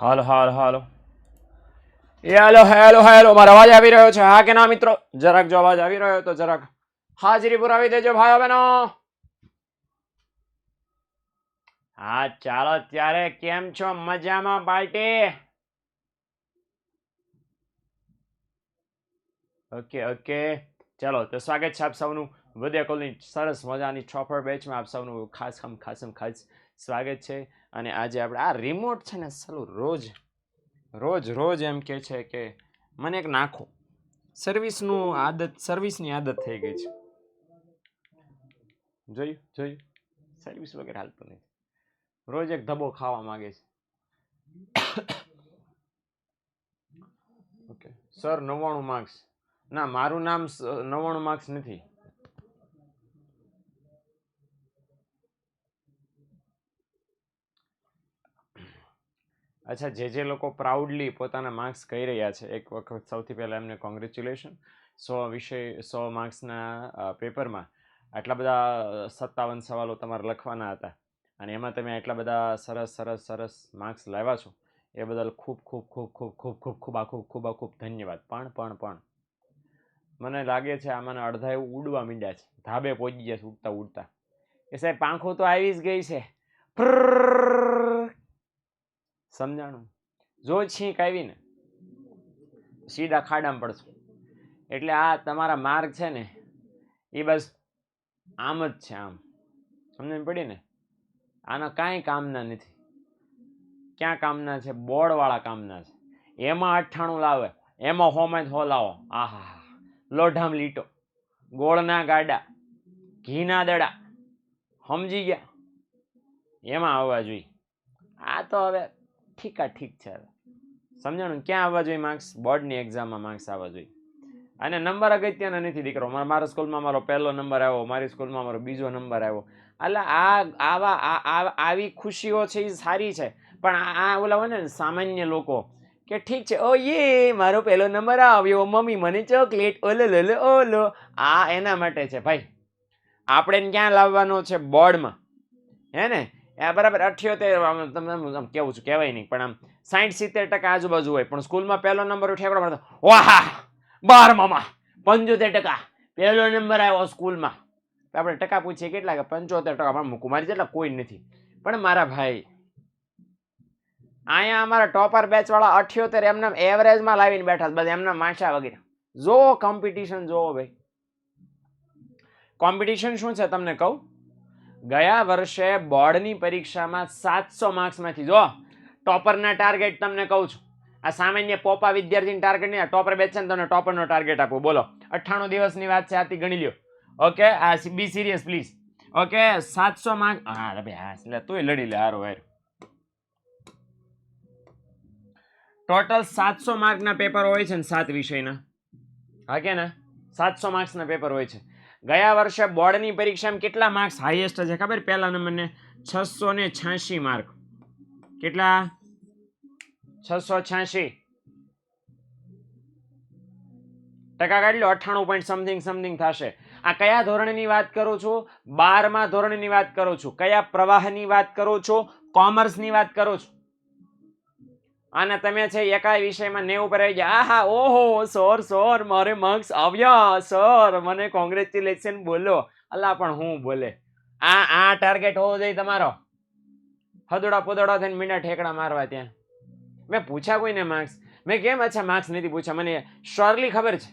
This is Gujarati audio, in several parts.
હાલો હાલો હાલો હેલો હેલો હેલો મારો અવાજ આવી રહ્યો છે? હા કે ના મિત્રો? જરાક જો અવાજ આવી રહ્યો તો જરાક હાજરી પુરાવી દેજો ભાઈઓ બહેનો. હા ચાલો ત્યારે કેમ છો? મજામાં પાર્ટી? ઓકે ઓકે ચાલો તો સ્વાગત છે આપ સૌનું વિદ્યા કોલની સરસ મજાની ચોપર બેચમાં આપ સૌનું ખાસ સ્વાગત છે. અને આજે આપણે આ રિમોટ છે ને સાલું રોજ રોજ એમ કે છે કે મને એક નાખો. સર્વિસની આદત થઈ ગઈ છે. જોયું સર્વિસ વગેરે હાલતું નથી. રોજ એક ધબ્બો ખાવા માંગે છે. Okay sir 99 marks. ના મારું નામ 99 માર્ક્સ નથી. અચ્છા જે લોકો પ્રાઉડલી પોતાના માર્ક્સ કહી રહ્યા છે એક વખત સૌથી પહેલા એમને કોંગ્રેચ્યુલેશન. 100 માર્ક્સના પેપરમાં આટલા બધા 57 સવાલો તમારે લખવાના હતા અને એમાં તમે આટલા બધા સરસ માર્ક્સ લાવ્યા છો એ બદલ ખૂબ ધન્યવાદ. પણ મને લાગે છે આમાંના અડધા એવું ઉડવા માંડ્યા છે, ધાબે પહોંચી ગયા છે ઉડતા એ સાહેબ પાંખો તો આવી જ ગઈ છે. સમજાણું? જો છીંક આવી ને સીધા ખાડામાં પડશો. એટલે આ તમારા માર્ક છે ને એ બસ આમ જ છે, આમ સમજણ પડી ને? આના કાંઈ કામના નથી. ક્યાં કામના છે? બોર્ડ વાળા કામના છે. એમાં 98 લાવે, એમાં 100 લાવો. આહા લોઢામ લીટો, ગોળના ગાડા, ઘીના દડા, સમજી ગયા? એમાં આવવા જોઈએ. આ તો હવે ઠીક છે. સમજાણું? ક્યાં આવવા જોઈએ માર્ક્સ? બોર્ડની એક્ઝામમાં માર્ક્સ આવવા જોઈએ. અને નંબર અગત્યના નથી દીકરો. મારા સ્કૂલમાં મારો પહેલો નંબર આવ્યો, મારી સ્કૂલમાં મારો બીજો નંબર આવ્યો. એટલે આવી ખુશીઓ છે એ સારી છે. પણ આ ઓલા હોય ને સામાન્ય લોકો કે ઠીક છે, ઓ યે મારો પહેલો નંબર આવ્યો, મમ્મી મને ચોકલેટ, ઓલો. આ એના માટે છે ભાઈ. આપણે ક્યાં લાવવાનો છે? બોર્ડમાં. હે ને? બરાબર 78 તમને કેવું છું કહેવાય નહીં, પણ આમ 60-70% આજુબાજુ હોય. પણ સ્કૂલમાં પહેલો નંબર ઉઠ્યા વાહ 12માં 75% પહેલો નંબર આવ્યો સ્કૂલમાં. આપણે ટકા પૂછીએ કેટલા? કે 75%. પણ કુમારી જેટલા કોઈ નથી. પણ મારા ભાઈ અહીંયા અમારા ટોપર બેચ વાળા 78 એમના એવરેજમાં લાવીને બેઠા બધા એમના માછા વગેરે. જો કોમ્પિટિશન જોવો ભાઈ. કોમ્પિટિશન શું છે તમને કહું? ગયા વર્ષે બોર્ડની પરીક્ષામાં 700 માર્ક્સમાંથી જો ટોપરના ટાર્ગેટ તમને કહું છું. આ સામાન્ય પોપા વિદ્યાર્થીની ટાર્ગેટ નહીં, ટોપર બેચ છે ને તમને ટોપરનો ટાર્ગેટ આપું. બોલો 98 દિવસની વાત છે, આથી ગણી લ્યો. ઓકે આ બી સિરિયસ પ્લીઝ. Okay 700 mark. હા એટલે તુંય લડી લે. હારો હાર ટોટલ 700 માર્કના પેપર હોય છે ને 7 વિષયના. હા કે ના? 700 માર્ક્સના પેપર હોય છે. ગયા વર્ષે બોર્ડની પરીક્ષામાં કેટલા માર્ક્સ હાઈએસ્ટ છે ખબર? પહેલા નંબરને 686 માર્ક. કેટલા? 686. ટકા કાઢી લો 98 પોઈન્ટ સમથિંગ થશે. આ કયા ધોરણની વાત કરું છું? 12મા ધોરણની વાત કરું છું. કયા પ્રવાહની વાત કરું છું? કોમર્સની વાત કરું છું. અને તમે છે એકાય વિષયમાં 90 પર આવી ગયા. આહા ઓહો સર મારે માર્ક્સ આવ્યા સર, મને કોંગ્રેચ્યુલેશન બોલો. અલ્લા પણ હું બોલે? આ ટાર્ગેટ હોવો જોઈએ તમારો. હદોડા પોદોડા થઈને મીંડા ઠેકડા મારવા ત્યાં. મેં પૂછ્યા કોઈને માર્ક્સ? મેં કેમ અચ્છા માર્ક્સ નથી પૂછ્યા? મને શ્યોરલી ખબર છે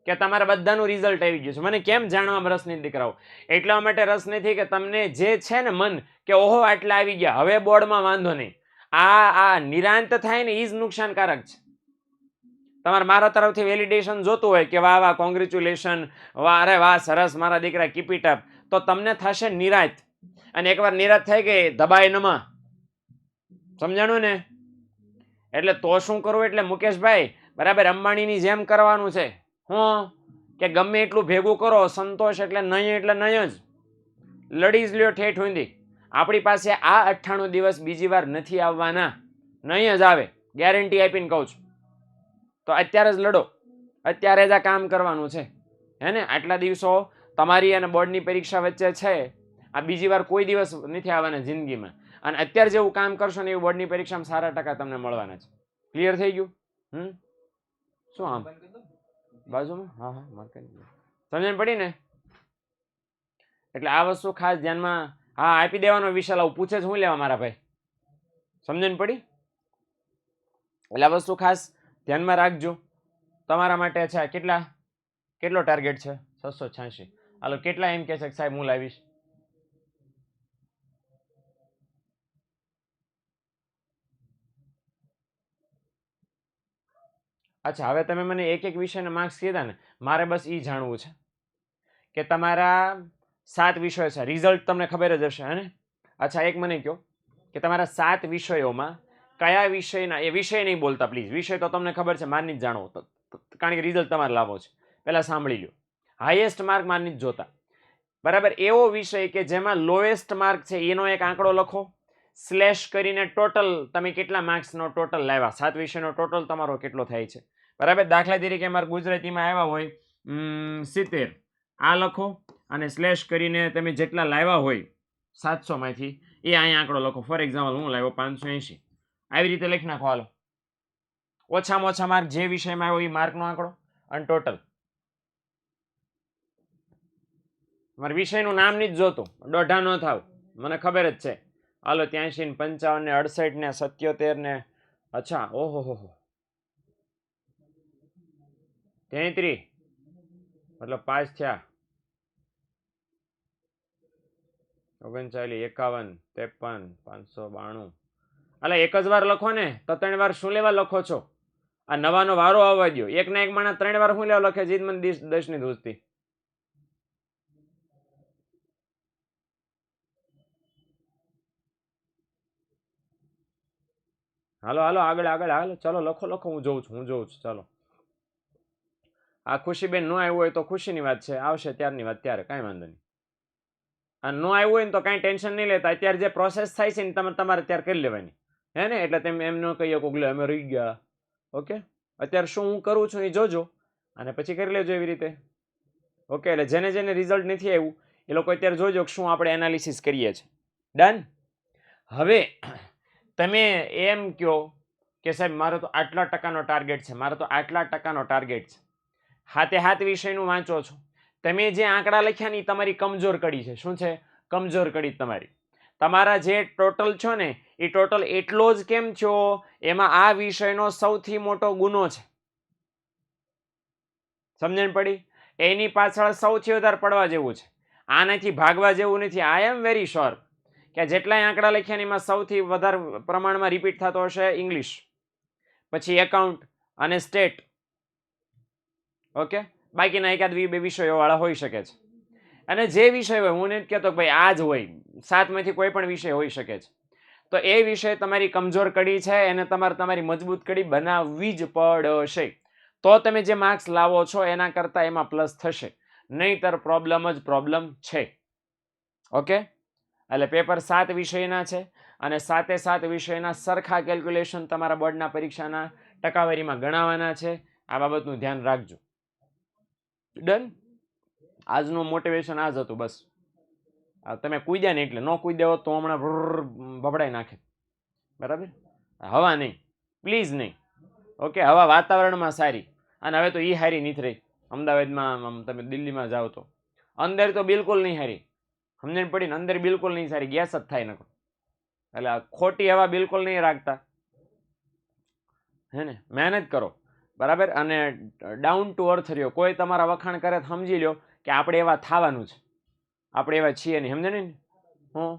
કે તમારા બધાનું રિઝલ્ટ આવી ગયું છે. મને કેમ જાણવામાં રસ નથી દીકરાઓ? એટલા માટે રસ નથી કે તમને જે છે ને મન કે ઓહો આટલા આવી ગયા હવે બોર્ડમાં વાંધો નહીં. આ નિરાંત થાય ને એ જ નુકસાનકારક છે. તમારે મારા તરફથી વેલિડેશન જોતું હોય કે વાહ વાહ કોંગ્રેચ્યુલેશન, વાહ અરે વાહ સરસ મારા દીકરા કીપ ઇટ અપ, તો તમને થશે નિરાંત. અને એકવાર નિરાંત થઈ ગઈ દબાઈ નમા. સમજાણું ને? એટલે તો શું કરવું? એટલે મુકેશભાઈ બરાબર અંબાણીની જેમ કરવાનું છે. હું કે ગમે એટલું ભેગું કરો, સંતોષ એટલે નહીં જ લડી જ લ્યો ઠેઠ ઊંધી. આપણી પાસે આ 98 દિવસ બીજી વાર નથી આવવાના, નહીં જ આવે, ગેરંટી આપીને કહું છું. તો અત્યારે જ લડો, અત્યારે જ આ કામ કરવાનું છે. હે ને? આટલા દિવસો તમારી અને બોર્ડની પરીક્ષા વચ્ચે છે. આ બીજી વાર કોઈ દિવસ નથી આવવાના જિંદગીમાં. અને અત્યારે જેવું કામ કરશો ને એવું બોર્ડની પરીક્ષામાં સારા ટકા તમને મળવાના છે. ક્લિયર થઈ ગયું? શું આમ બાજુમાં? હા હા માર્ક સમજણ પડી ને? એટલે આ વસ્તુ ખાસ ધ્યાનમાં હા આપી દેવાનો વિશાલ આવું પૂછે છે હું લેવા મારા ભાઈ? સમજણ પડી? એટલે આ વસ્તુ ખાસ ધ્યાનમાં રાખજો તમારા માટે. છે કેટલો ટાર્ગેટ છે? 686. હાલો કેટલા એમ કે છે સાહેબ હું લાવીશ? અચ્છા હવે તમે મને એક એક વિષયના માર્ક્સ કીધા ને, મારે બસ એ જાણવું છે કે તમારા 7 વિષયો છે, રિઝલ્ટ તમને ખબર જ હશે હે? અચ્છા એક મને કહો કે તમારા 7 વિષયોમાં કયા વિષયના, એ વિષય નહીં બોલતા પ્લીઝ, વિષય તો તમને ખબર છે મારની જ જાણવો, કારણ કે રિઝલ્ટ તમારે લાવો છે. પહેલા સાંભળી લો, હાઈએસ્ટ માર્ક મારની જ જોતા. બરાબર, એવો વિષય કે જેમાં લોએસ્ટ માર્ક છે એનો એક આંકડો લખો, સ્લેશ કરીને ટોટલ તમે કેટલા માર્ક્સનો ટોટલ લાવ્યા, 7 વિષયનો ટોટલ તમારો કેટલો થાય છે. બરાબર, દાખલા તરીકે મારે ગુજરાતીમાં આવ્યા હોય 70, આ લખો અને સ્લેશ કરીને તમે જેટલા લાવ્યા હોય 700 માંથી એ અહીંયા આંકડો લખો. ફોર એક્ઝામ્પલ હું લાવ્યો 580, આવી રીતે લખી નાખો. હાલો, ઓછામાં ઓછા માર્ક જે વિષયમાં આવ્યો એ માર્કનો આંકડો અને ટોટલ. મારે વિષયનું નામ નહીં જ જોતું, દોઢા ન થાવ, મને ખબર જ છે. હાલો 83 ને 55 ને 68 ને 77 ને, અચ્છા ઓહો હો 33 મતલબ 5 થયા, 39 51 53 592. અલા એક જ વાર લખો ને તો 3 વાર શું લેવા લખો છો? આ નવાનો વારો આવવા દો. એક ના એક માણસ 3 વાર શું લેવા લખે? જીત મને 10 ની દોસ્તી. હાલો હાલો આગળ આગળ હાલો, ચલો લખો હું જોઉં છું. ચાલો, આ ખુશીબેન નો આવ્યું હોય તો ખુશીની વાત છે, આવશે ત્યારની વાત ત્યારે, કાંઈ વાંધો નહીં. અને નો આવ્યું હોય ને તો કાંઈ ટેન્શન નહીં લેતા, અત્યારે જે પ્રોસેસ થાય છે ને તમારે અત્યારે કરી લેવાની, હે ને? એટલે તમે એમ ન કહીએ કોગલે અમે રહી ગયા. ઓકે, અત્યારે શું હું કરું છું એ જોજો અને પછી કરી લેજો એવી રીતે. ઓકે, એટલે જેને રિઝલ્ટ નથી આવ્યું એ લોકો અત્યારે જોજો શું આપણે એનાલિસિસ કરીએ છીએ. ડન. હવે તમે એમ કહો કે સાહેબ મારો તો આટલા ટકાનો ટાર્ગેટ છે, મારો તો આટલા ટકાનો ટાર્ગેટ છે, હાથે વિષયનું વાંચો છો, તમે જે આંકડા લખ્યા ને એ તમારી કમજોર કડી છે. શું છે? કમજોર કડી તમારી. તમારા જે ટોટલ છો ને એ ટોટલ એટલો જ કેમ છો? એમાં આ વિષયનો સૌથી મોટો ગુનો છે. સમજણ પડી? એની પાછળ સૌથી વધારે પડવા જેવું છે, આનાથી ભાગવા જેવું નથી. આઈ એમ વેરી શ્યોર કે જેટલાય આંકડા લખ્યા એમાં સૌથી વધારે પ્રમાણમાં રિપીટ થતો હશે ઇંગ્લિશ, પછી એકાઉન્ટ અને સ્ટેટ. ઓકે, બાકીના એકાદ બે વિષયો વાળા હોઈ શકે છે. અને જે વિષય હોય, હું નથી કહેતો ભાઈ આ જ હોય, 7 માંથી કોઈ પણ વિષય હોઈ શકે છે. તો એ વિષય તમારી કમજોર કડી છે, એને તમારી મજબૂત કડી બનાવવી જ પડશે. તો તમે જે માર્ક્સ લાવો છો એના કરતા એમાં પ્લસ થશે, નહીતર પ્રોબ્લેમ જ પ્રોબ્લેમ છે. ઓકે, એટલે પેપર 7 વિષયના છે અને 7 વિષયના સરખા કેલ્ક્યુલેશન તમારા બોર્ડના પરીક્ષાના ટકાવારીમાં ગણાવવાના છે. આ બાબતનું ધ્યાન રાખજો. ડન. આજનું મોટિવેશન આ જ હતું. બસ તમે કૂદ્યા ને એટલે, ન કૂદ્યા હોત તો હમણાં ભભડાઈ નાખે. બરાબર, હવા નહીં, પ્લીઝ નહીં. ઓકે, હવા વાતાવરણમાં સારી, અને હવે તો એ હારી નથી રહી. અમદાવાદમાં તમે દિલ્હીમાં જાઓ તો અંદર તો બિલકુલ નહીં હારી. સમજણ પડી ને? અંદર બિલકુલ નહીં સારી, ગેસ જ થાય નકો. એટલે ખોટી હવા બિલકુલ નહીં રાખતા, હે ને? મહેનત કરો. બરાબર, અને ડાઉન ટુ અર્થ રહ્યો. કોઈ તમારા વખાણ કરે સમજી લો કે આપણે એવા થવાનું છે, આપણે એવા છીએ નહીં. સમજે ને? હું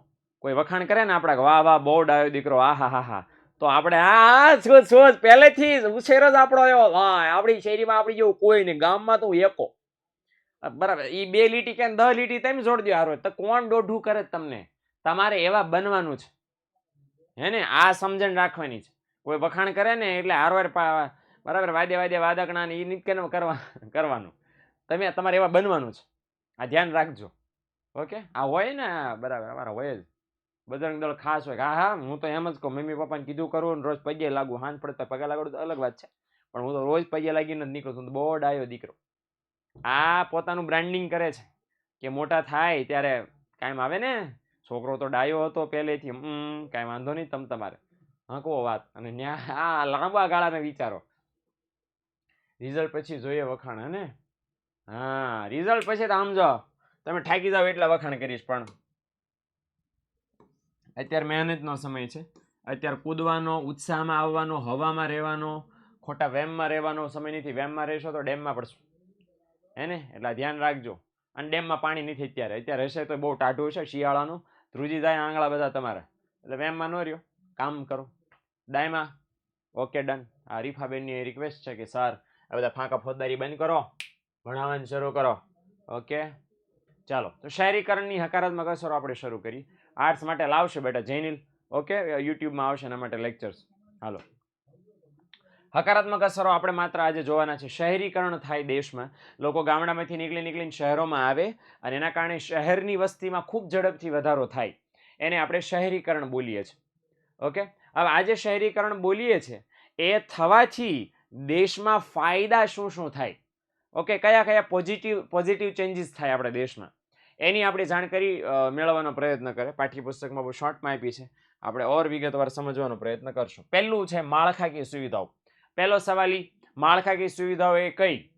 કોઈ વખાણ કરે ને આપણા, વાહ વાહ બહુ ડાયો દીકરો, આ હા હા હા, તો આપણે હા પહેલેથી જ ઉછેર જ આપણો એવો, વાહ આપણી શેરીમાં આપણી જેવું કોઈ નહીં, ગામમાં તો એકો. બરાબર, એ 2 લીટી કે 10 લીટી તમે જોડી દો હારો, તો કોણ દોઢું કરે તમને? તમારે એવા બનવાનું છે, હે ને? આ સમજણ રાખવાની છે. કોઈ વખાણ કરે ને એટલે હારવાર બરાબર વાદે વાદકણા ને એ નિત્ય કરવાનું. તમારે એવા બનવાનું છે, આ ધ્યાન રાખજો. ઓકે, આ હોય ને બરાબર, અમારા હોય જ બજરંગ દળ ખાસ હોય. હા હા, હું તો એમ જ કહું, મમ્મી પપ્પાને કીધું કરું રોજ પગે લાગુ, હાંજ પડે તો પગે લાગુ તો અલગ વાત છે, પણ હું તો રોજ પગે લાગીને જ નીકળું છું. બહુ ડાયો દીકરો. આ પોતાનું બ્રાન્ડિંગ કરે છે કે મોટા થાય ત્યારે કાયમ આવે ને, છોકરો તો ડાયો હતો પહેલેથી, કાંઈ વાંધો નહીં તમારે હકવો વાત. અને ન્યા આ લાંબા ગાળાના વિચારો, રિઝલ્ટ પછી જોઈએ વખાણ. હે ને? હા, રિઝલ્ટ પછી તો સમજો તમે થાકી જાવ એટલા વખાણ કરીશ. પણ અત્યારે મહેનતનો સમય છે, અત્યારે કૂદવાનો, ઉત્સાહમાં આવવાનો, હવામાં રહેવાનો, ખોટા વેમમાં રહેવાનો સમય નથી. વેમમાં રહેશો તો ડેમમાં પડશો. હે ને? એટલે ધ્યાન રાખજો. અને ડેમમાં પાણી નથી અત્યારે. અત્યારે હશે તો બહુ ટાઢું હશે શિયાળાનું, ધ્રુજી જાય આંગળા બધા તમારા. એટલે વેમમાં ન રહ્યો, કામ કરો ડાયમાં. Okay, done. આ રીફાબેનની રિક્વેસ્ટ છે કે સર આ બધા ફાંકા ફોજદારી બંધ કરો, ભણાવવાનું શરૂ કરો. ઓકે, ચાલો. તો શહેરીકરણની હકારાત્મક અસરો આપણે શરૂ કરી. આર્ટ્સ માટે લાવશે બેટા જૈનિલ. ઓકે, યુટ્યુબમાં આવશે એના માટે લેક્ચર્સ. હાલો, હકારાત્મક અસરો આપણે માત્ર આજે જોવાના છે. શહેરીકરણ થાય દેશમાં, લોકો ગામડામાંથી નીકળીને શહેરોમાં આવે અને એના કારણે શહેરની વસ્તીમાં ખૂબ ઝડપથી વધારો થાય, એને આપણે શહેરીકરણ બોલીએ છીએ. ઓકે, હવે આજે શહેરીકરણ બોલીએ છીએ એ થવાથી દેશમાં ફાયદા શું શું થાય, ઓકે, કયા કયા પોઝિટિવ ચેન્જીસ થાય આપણે દેશમાં, એની આપણે જાણકારી મેળવવાનો પ્રયત્ન કરે. પાઠ્યપુસ્તકમાં બહુ શોર્ટમાં આપી છે, આપણે ઓર વિગતવાર સમજવાનો પ્રયત્ન કરશું. પહેલું છે માળખાકીય સુવિધાઓ. પહેલો સવાલ માળખાકીય સુવિધાઓ એ કઈ?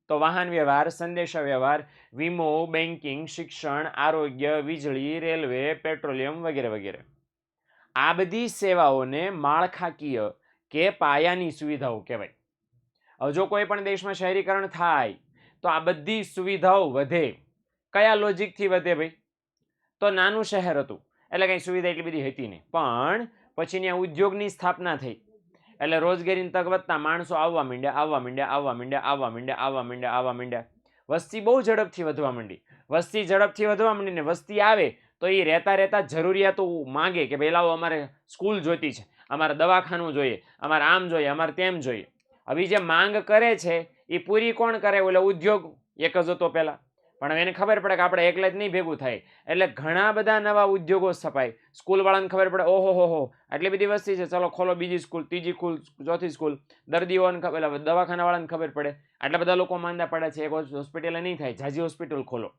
તો વાહન વ્યવહાર, સંદેશા વ્યવહાર, વીમો, બેન્કિંગ, શિક્ષણ, આરોગ્ય, વીજળી, રેલવે, પેટ્રોલિયમ વગેરે વગેરે. આ બધી સેવાઓને માળખાકીય કે પાયાની સુવિધાઓ કહેવાય. હવે જો કોઈ પણ દેશમાં શહેરીકરણ થાય તો આ બધી સુવિધાઓ વધે. કયા લોજિકથી વધે ભાઈ? તો નાનું શહેર હતું એટલે કઈ સુવિધા એટલી બધી હતી નહીં, પણ પછી ત્યાં ઉદ્યોગની સ્થાપના થઈ એટલે રોજગારીની તક વધતા માણસો આવવા માંડ્યા. વસ્તી બહુ ઝડપથી વધવા માંડી. વસ્તી ઝડપથી વધવા માંડી ને વસ્તી આવે તો એ રહેતા જરૂરિયાતો માંગે કે ભાઈ લાવો અમારે સ્કૂલ જોઈતી છે, અમારે દવાખાનું જોઈએ, અમારે આમ જોઈએ, અમારે તેમ જોઈએ. હવે જે માંગ કરે છે એ પૂરી કોણ કરે? ઓલો ઉદ્યોગ એક જ હતો પહેલા, પણ એને ખબર પડે કે આપણે એકલા જ નહીં ભેગું થાય એટલે ઘણા બધા નવા ઉદ્યોગો સ્થપાય. સ્કૂલ વાળાને ખબર પડે ઓહો હો આટલી બધી વસ્તી છે, ચલો ખોલો બીજી સ્કૂલ, ત્રીજી સ્કૂલ, ચોથી સ્કૂલ. દર્દીઓને ખબર, દવાખાના વાળાને ખબર પડે આટલા બધા લોકો માંદા પડે છે, એક હોસ્પિટલ નહીં થાય, જાજી હોસ્પિટલ ખોલો.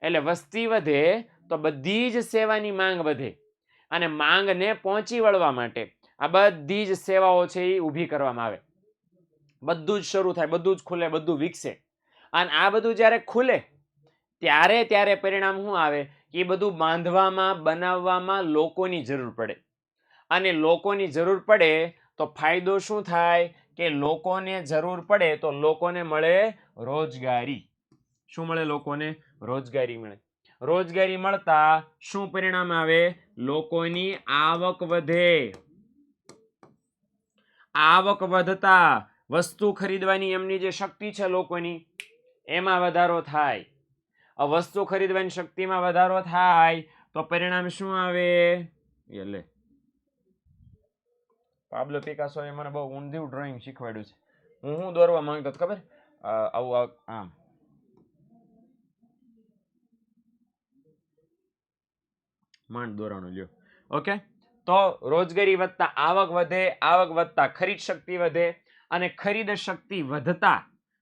એટલે વસ્તી વધે તો બધી જ સેવાની માંગ વધે અને માંગને પહોંચી વળવા માટે આ બધી જ સેવાઓ છે એ ઊભી કરવામાં આવે. બધું જ શરૂ થાય, બધું જ ખુલે, બધું વિકસે. અને આ બધું જ્યારે ખુલે ત્યારે પરિણામ શું આવે? એ બધું બાંધવામાં, બનાવવામાં લોકોની જરૂર પડે. અને લોકોની જરૂર પડે તો ફાયદો શું થાય? કે લોકોને જરૂર પડે તો લોકોને મળે રોજગારી. શું મળે? લોકોને રોજગારી મળે. રોજગારી મળતા શું પરિણામ આવે? લોકોની આવક વધે. આવક વધતા વસ્તુ ખરીદવાની એમની જે શક્તિ છે લોકોની, એમાં વધારો થાય. વસ્તુ ખરીદવાની શક્તિમાં વધારો થાય તો પરિણામ શું આવે? એટલે પાબ્લો પિકાસો એ મને બહુ ઊંધું ડ્રોઈંગ શીખવાડ્યું છે. હું દોરવા માંગતો ખબર, આવું આમ માંડ દોરાણું લ્યો. ઓકે, તો રોજગારી વધતા આવક વધે, આવક વધતા ખરીદ શક્તિ વધે અને ખરીદ શક્તિ વધતા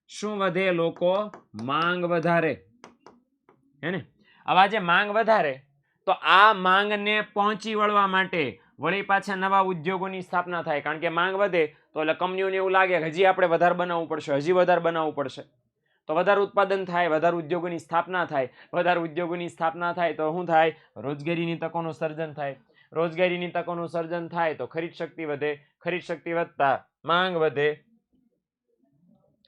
શું વધે? લોકો માંગ વધારે. હે ને? હવે જે માંગ વધારે તો આ માંગને પહોંચી વળવા માટે વળી પાછા નવા ઉદ્યોગોની સ્થાપના થાય. કારણ કે માંગ વધે તો એટલે કંપનીઓને એવું લાગે કે હજી આપણે વધારે બનાવવું પડશે, હજી વધારે બનાવવું પડશે, તો વધારે ઉત્પાદન થાય, વધારે ઉદ્યોગોની સ્થાપના થાય. વધારે ઉદ્યોગોની સ્થાપના થાય તો શું થાય? રોજગારીની તકોનું સર્જન થાય. રોજગારીની તકોનું સર્જન થાય તો ખરીદ શક્તિ વધે. ખરીદ શક્તિ વધતા માંગ વધે.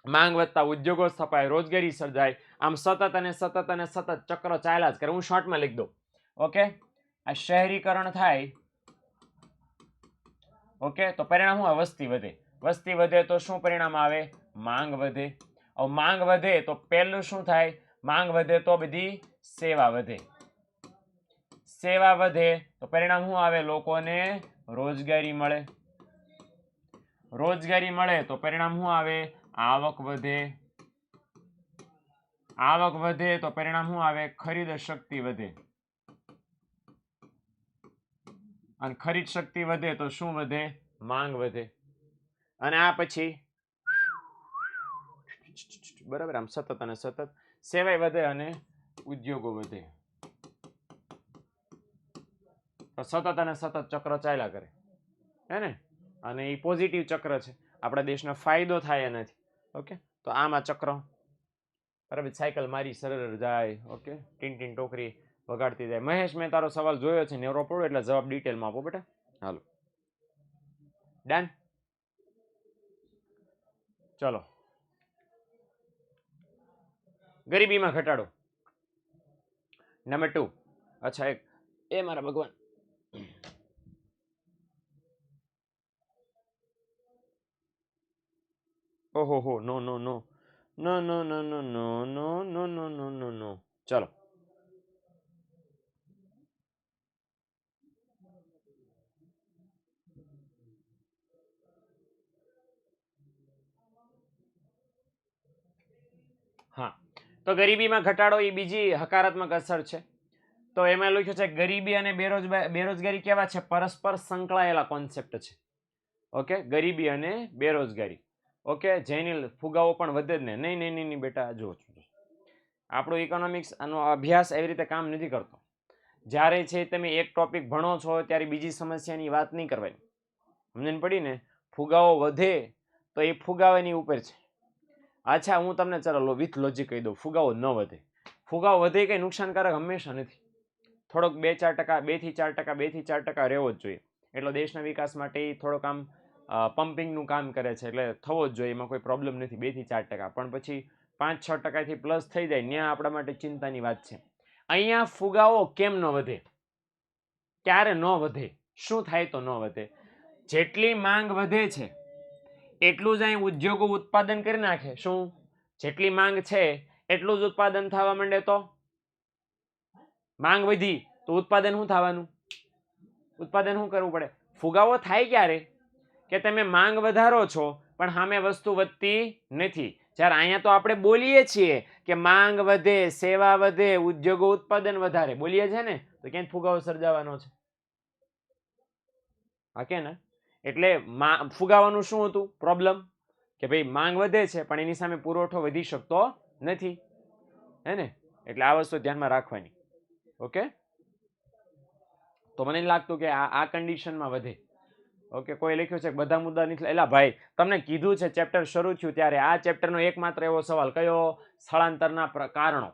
માંગ વધતા ઉદ્યોગો સ્થપાય, રોજગારી સર્જાય. આમ સતત અને સતત ચક્ર ચાલ્યા જ કરે. હું શોર્ટમાં લખી દઉં. ઓકે, આ શહેરીકરણ થાય, ઓકે, તો પરિણામ શું? વસ્તી વધે. વસ્તી વધે તો શું પરિણામ આવે? માંગ વધે. માંગ વધે તો પહેલું શું થાય? માંગ વધે તો બધી સેવા વધે. સેવા વધે તો પરિણામ શું આવે? લોકોને રોજગારી મળે. રોજગારી મળે તો પરિણામ શું આવે? આવક વધે. આવક વધે તો પરિણામ શું આવે? ખરીદ શક્તિ વધે. અને ખરીદ શક્તિ વધે તો શું વધે? માંગ વધે. અને આ પછી બરાબર આમ સતત અને સતત સેવાય વધે અને ઉદ્યોગો વધે. તો સતત અને સતત ચક્ર ચાલ્યા કરે, હે ને? અને એ પોઝિટિવ ચક્ર છે, આપણા દેશને ફાયદો થાય એનાથી. ઓકે, તો આમાં ચક્ર બરાબર, સાયકલ મારી સરળ જાય. ઓકે, ટીન ટીન ટોકરી વગાડતી જાય. મહેશ, મેં તારો સવાલ જોયો છે, નેવરો પડો એટલે જવાબ ડિટેલમાં આપો બેટા. હાલો, ડન. ચલો, ગરીબીમાં ઘટાડો. નંબર 2. અચ્છા, એક એ મારા ભગવાન, ઓહો હો, નો નો નો નો નો નો નો નો નો નો નો નો નો નો. ચલો, હા, તો ગરીબીમાં ઘટાડો એ બીજી હકારાત્મક અસર છે. તો એમાં લખ્યું છે ગરીબી અને બેરોજગારી કેવા છે? પરસ્પર સંકળાયેલા કોન્સેપ્ટ છે. ઓકે, ગરીબી અને બેરોજગારી. ઓકે, જેની ફુગાવો પણ વધે જ ને. નહીં નહીં નહીં બેટા, જો આપણું ઇકોનોમિક્સ આનો અભ્યાસ એવી રીતે કામ નથી કરતો. જ્યારે છે તમે એક ટોપિક ભણો છો ત્યારે બીજી સમસ્યાની વાત નહીં કરવાની. સમજણ પડી ને? ફુગાવો વધે તો એ ફુગાવાની ઉપર છે. અચ્છા, હું તમને ચાલો વિથ લોજિક કહી દઉં, ફુગાવો ન વધે. ફુગાવો વધે કંઈ નુકસાનકારક હંમેશા નથી. થોડોક 2-4%, 2 થી 4%, 2 થી 4% રહેવો જ જોઈએ. એટલો દેશના વિકાસ માટે થોડોક આમ પમ્પિંગનું કામ કરે છે, એટલે થવો જ જોઈએ, એમાં કોઈ પ્રોબ્લેમ નથી. 2 થી 4%, પણ પછી 5-6% પ્લસ થઈ જાય ત્યાં આપણા માટે ચિંતાની વાત છે. અહીંયા ફુગાવો કેમ ન વધે? ક્યારે ન વધે? શું થાય તો ન વધે? જેટલી માંગ વધે છે એટલું જ અહીં ઉદ્યોગો ઉત્પાદન કરી નાખે. શું? જેટલી માંગ છે એટલું જ ઉત્પાદન થવા માંડે. તો માંગ વધી તો ઉત્પાદન શું થવાનું? ઉત્પાદન શું કરવું પડે? ફુગાવો થાય ક્યારે? કે તમે માંગ વધારો છો પણ સામે વસ્તુ વધતી નથી. જ્યારે અહીંયા તો આપણે બોલીએ છીએ કે માંગ વધે, સેવા વધે, ઉદ્યોગો ઉત્પાદન વધારે, બોલીએ છે ને, તો ક્યાંય ફુગાવો સર્જાવાનો છે? હા કે ના? એટલે ફુગાવાનું શું હતું પ્રોબ્લેમ? કે ભાઈ માંગ વધે છે પણ એની સામે પુરવઠો વધી શકતો નથી, હે ને? એટલે આ વસ્તુ ધ્યાનમાં રાખવાની. ઓકે, તો મને લાગતું કે આ કન્ડિશનમાં વધે. ઓકે, કોઈ લખ્યું છે બધા મુદ્દા નથી. એલા ભાઈ, તમને કીધું છે ચેપ્ટર શરૂ થયું ત્યારે આ ચેપ્ટરનો એકમાત્ર એવો સવાલ કયો? સ્થળાંતરના કારણો.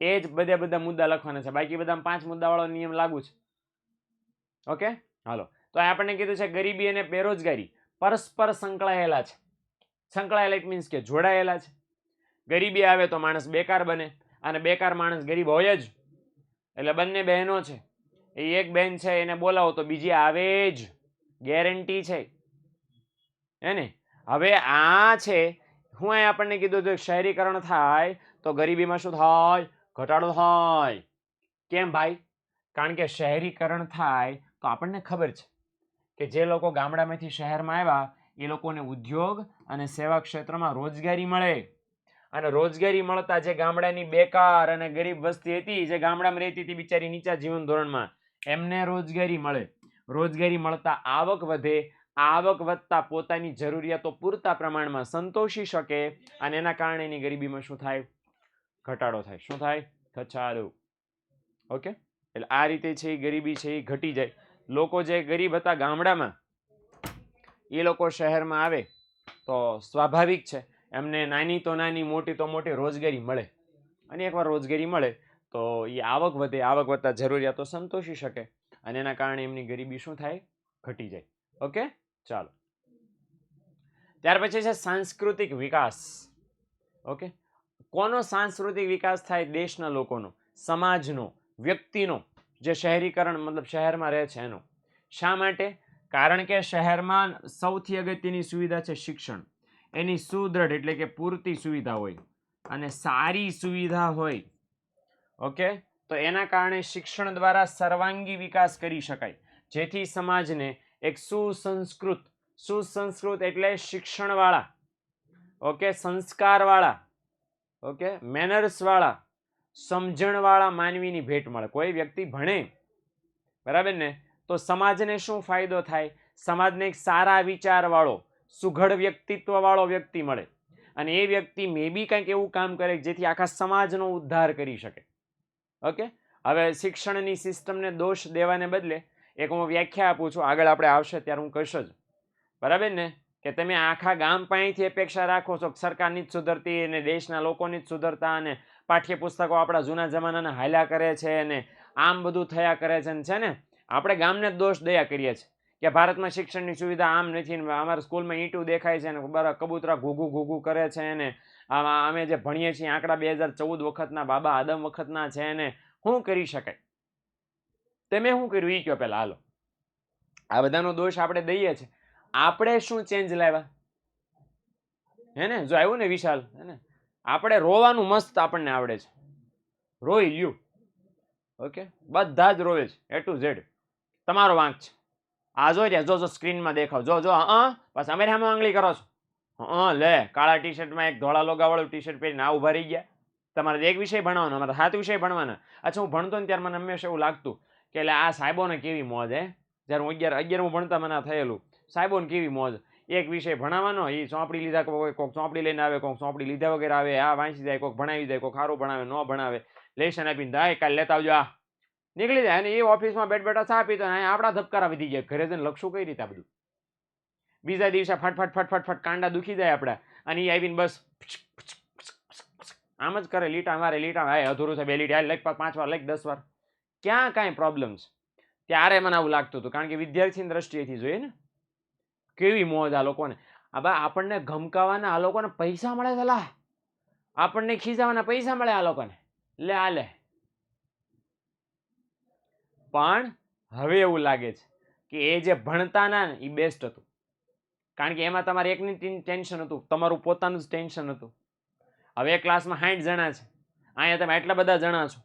એ જ બધા મુદ્દા લખવાના છે, બાકી બધા 5 મુદ્દા વાળો નિયમ લાગુ છે. ઓકે, હાલો, તો આપણને કીધું છે ગરીબી અને બેરોજગારી પરસ્પર સંકળાયેલા છે. સંકળાયેલા ઇટ મીન્સ કે જોડાયેલા છે. ગરીબી આવે તો માણસ બેકાર બને, અને બેકાર માણસ ગરીબ હોય જ. એટલે બંને બહેનો છે, એ એક બેન છે એને બોલાવો તો બીજી આવે જ, ગેરંટી છે, હે ને? હવે આ છે, હું અહીં આપણને કીધું હતું શહેરીકરણ થાય તો ગરીબીમાં શું થાય? ઘટાડો થાય. કેમ ભાઈ? કારણ કે શહેરીકરણ થાય તો આપણને ખબર છે કે જે લોકો ગામડામાંથી શહેરમાં આવ્યા એ લોકોને ઉદ્યોગ અને સેવા ક્ષેત્રમાં રોજગારી મળે. અને રોજગારી મળતા જે ગામડાની બેકાર અને ગરીબ વસ્તી હતી, જે ગામડામાં રહેતી હતી બિચારી નીચા જીવન ધોરણમાં, એમને રોજગારી મળે. રોજગારી મળતા આવક વધે. આવક વધતા પોતાની જરૂરિયાતો પૂરતા પ્રમાણમાં સંતોષી શકે, અને એના કારણે એની ગરીબીમાં શું થાય? ઘટાડો થાય. શું થાય? ઘટાડો. ઓકે, એટલે આ રીતે છે એ ગરીબી છે એ ઘટી જાય. લોકો જે ગરીબ હતા ગામડામાં એ લોકો શહેરમાં આવે તો સ્વાભાવિક છે એમને નાની તો નાની, મોટી તો મોટી રોજગારી મળે. અને એકવાર રોજગારી મળે તો એ આવક વધે. આવક વધતા જરૂરિયાતો સંતોષી શકે, અને એના કારણે એમની ગરીબી શું થાય? ઘટી જાય. ઓકે, ચાલો. ત્યાર પછી છે સાંસ્કૃતિક વિકાસ. ઓકે, કોનો સાંસ્કૃતિક વિકાસ થાય? દેશના લોકોનો, સમાજનો, વ્યક્તિનો, જે શહેરીકરણ મતલબ શહેરમાં રહે છે એનો. શા માટે? કારણ કે શહેરમાં સૌથી અગત્યની સુવિધા છે શિક્ષણ. એની સુદ્રઢ એટલે કે પૂરતી સુવિધા હોય અને સારી સુવિધા હોય. ઓકે, તો એના કારણે શિક્ષણ દ્વારા સર્વાંગી વિકાસ કરી શકાય, જેથી સમાજને એક સુસંસ્કૃત એટલે શિક્ષણવાળા, ઓકે, સંસ્કારવાળા, ઓકે, મેનર્સવાળા, સમજણવાળા માનવીની ભેટ મળે. કોઈ વ્યક્તિ ભણે, બરાબર ને, તો સમાજને શું ફાયદો થાય? સમાજને એક સારા વિચારવાળો, સુઘડ વ્યક્તિત્વવાળો વ્યક્તિ મળે, અને એ વ્યક્તિ મે બી કંઈક એવું કામ કરે જેથી આખા સમાજનો ઉદ્ધાર કરી શકે. ઓકે, હવે શિક્ષણની સિસ્ટમને દોષ દેવાને બદલે એક હું વ્યાખ્યા આપું છું, આગળ આપણે આવશે ત્યારે હું કહીશ જ, બરાબર ને, કે તમે આખા ગામ પાસેથી અપેક્ષા રાખો છો સરકારની જ સુધરતી અને દેશના લોકોની જ સુધરતા અને પાઠ્યપુસ્તકો આપણા જૂના જમાનાના હાલ્યા કરે છે અને આમ બધું થયા કરે છે ને આપણે ગામને જ દોષ દયા કરીએ છીએ કે ભારતમાં શિક્ષણની સુવિધા આમ નથી ને અમારા સ્કૂલમાં ઈંટું દેખાય છે ને બરાબર કબૂતરા ઘૂઘું ઘૂઘું કરે છે ને અમે જે ભણીએ છીએ આંકડા 2014 વખતના બાબા આદમ વખતના છે ને શું કરી શકાય? તમે શું કર્યું એ કહો પહેલા, હાલો. આ બધાનો દોષ આપણે દઈએ છીએ. આપણે શું ચેન્જ લાવ્યા? હે ને, જો આવ્યું ને વિશાલ, હે ને, આપણે રોવાનું મસ્ત આપણને આવડે છે, રોઈ લ્યું. ઓકે, બધા જ રોવે છે A to Z. તમારો વાંક છે. આ જો સ્ક્રીનમાં દેખાવ, જો બસ અમે સામે આંગળી કરો છો. લે, કાળા ટી શર્ટમાં એક ધોળા લોગાવાળું ટી શર્ટ પહેરીને આ ઉભા રહી ગયા. તમારે એક વિષય ભણવાનો, અમારે 7 વિષય ભણવાના. અચ્છા, હું ભણતો ને ત્યારે મને હંમેશા એવું લાગતું કે એટલે આ સાહેબોને કેવી મોજ, હે, જ્યારે હું 11 ભણતા મને થયેલું, સાહેબોને કેવી મોજ, એક વિષય ભણાવવાનો, એ ચોપડી લીધા કોઈક ચોપડી લઈને આવે, કોઈક ચોપડી લીધા વગેરે આવે, આ વાંચી જાય, કોઈક ભણાવી જાય, કોઈક સારું ભણાવે, ન ભણાવે, લેશન આપીને થાય કાલે લેતા આવજો, આ નીકળી જાય. અને એ ઓફિસમાં બેઠા ચા પીતો આપણા ધબકારા વધી જાય, ઘરે જઈને લખશું કઈ રીતે આ બધું? બીજા દિવસે ફટ કાંડા દુખી જાય આપડા, અને એ આવીને બસ આમ જ કરે, લીટા મારે, અધૂરું છે, 2 લીટા લખ, 5 વાર લખ, 10 વાર. ક્યાં કાંઈ પ્રોબ્લેમ છે? ત્યારે મને આવું લાગતું હતું, કારણ કે વિદ્યાર્થીની દ્રષ્ટિએથી જોઈએ ને કેવી મોજ આ લોકોને. આપણને ગમકાવાના આ લોકોને પૈસા મળે છે, લા, આપણને ખીજાવાના પૈસા મળે આ લોકોને, લે આ લે. પણ હવે એવું લાગે છે કે એ જે ભણતા ના ને એ બેસ્ટ હતું, કારણ કે એમાં તમારે એકની ટેન્શન હતું, તમારું પોતાનું જ ટેન્શન હતું. હવે ક્લાસમાં 60 જણા છે, અહીંયા તમે આટલા બધા જણા છો,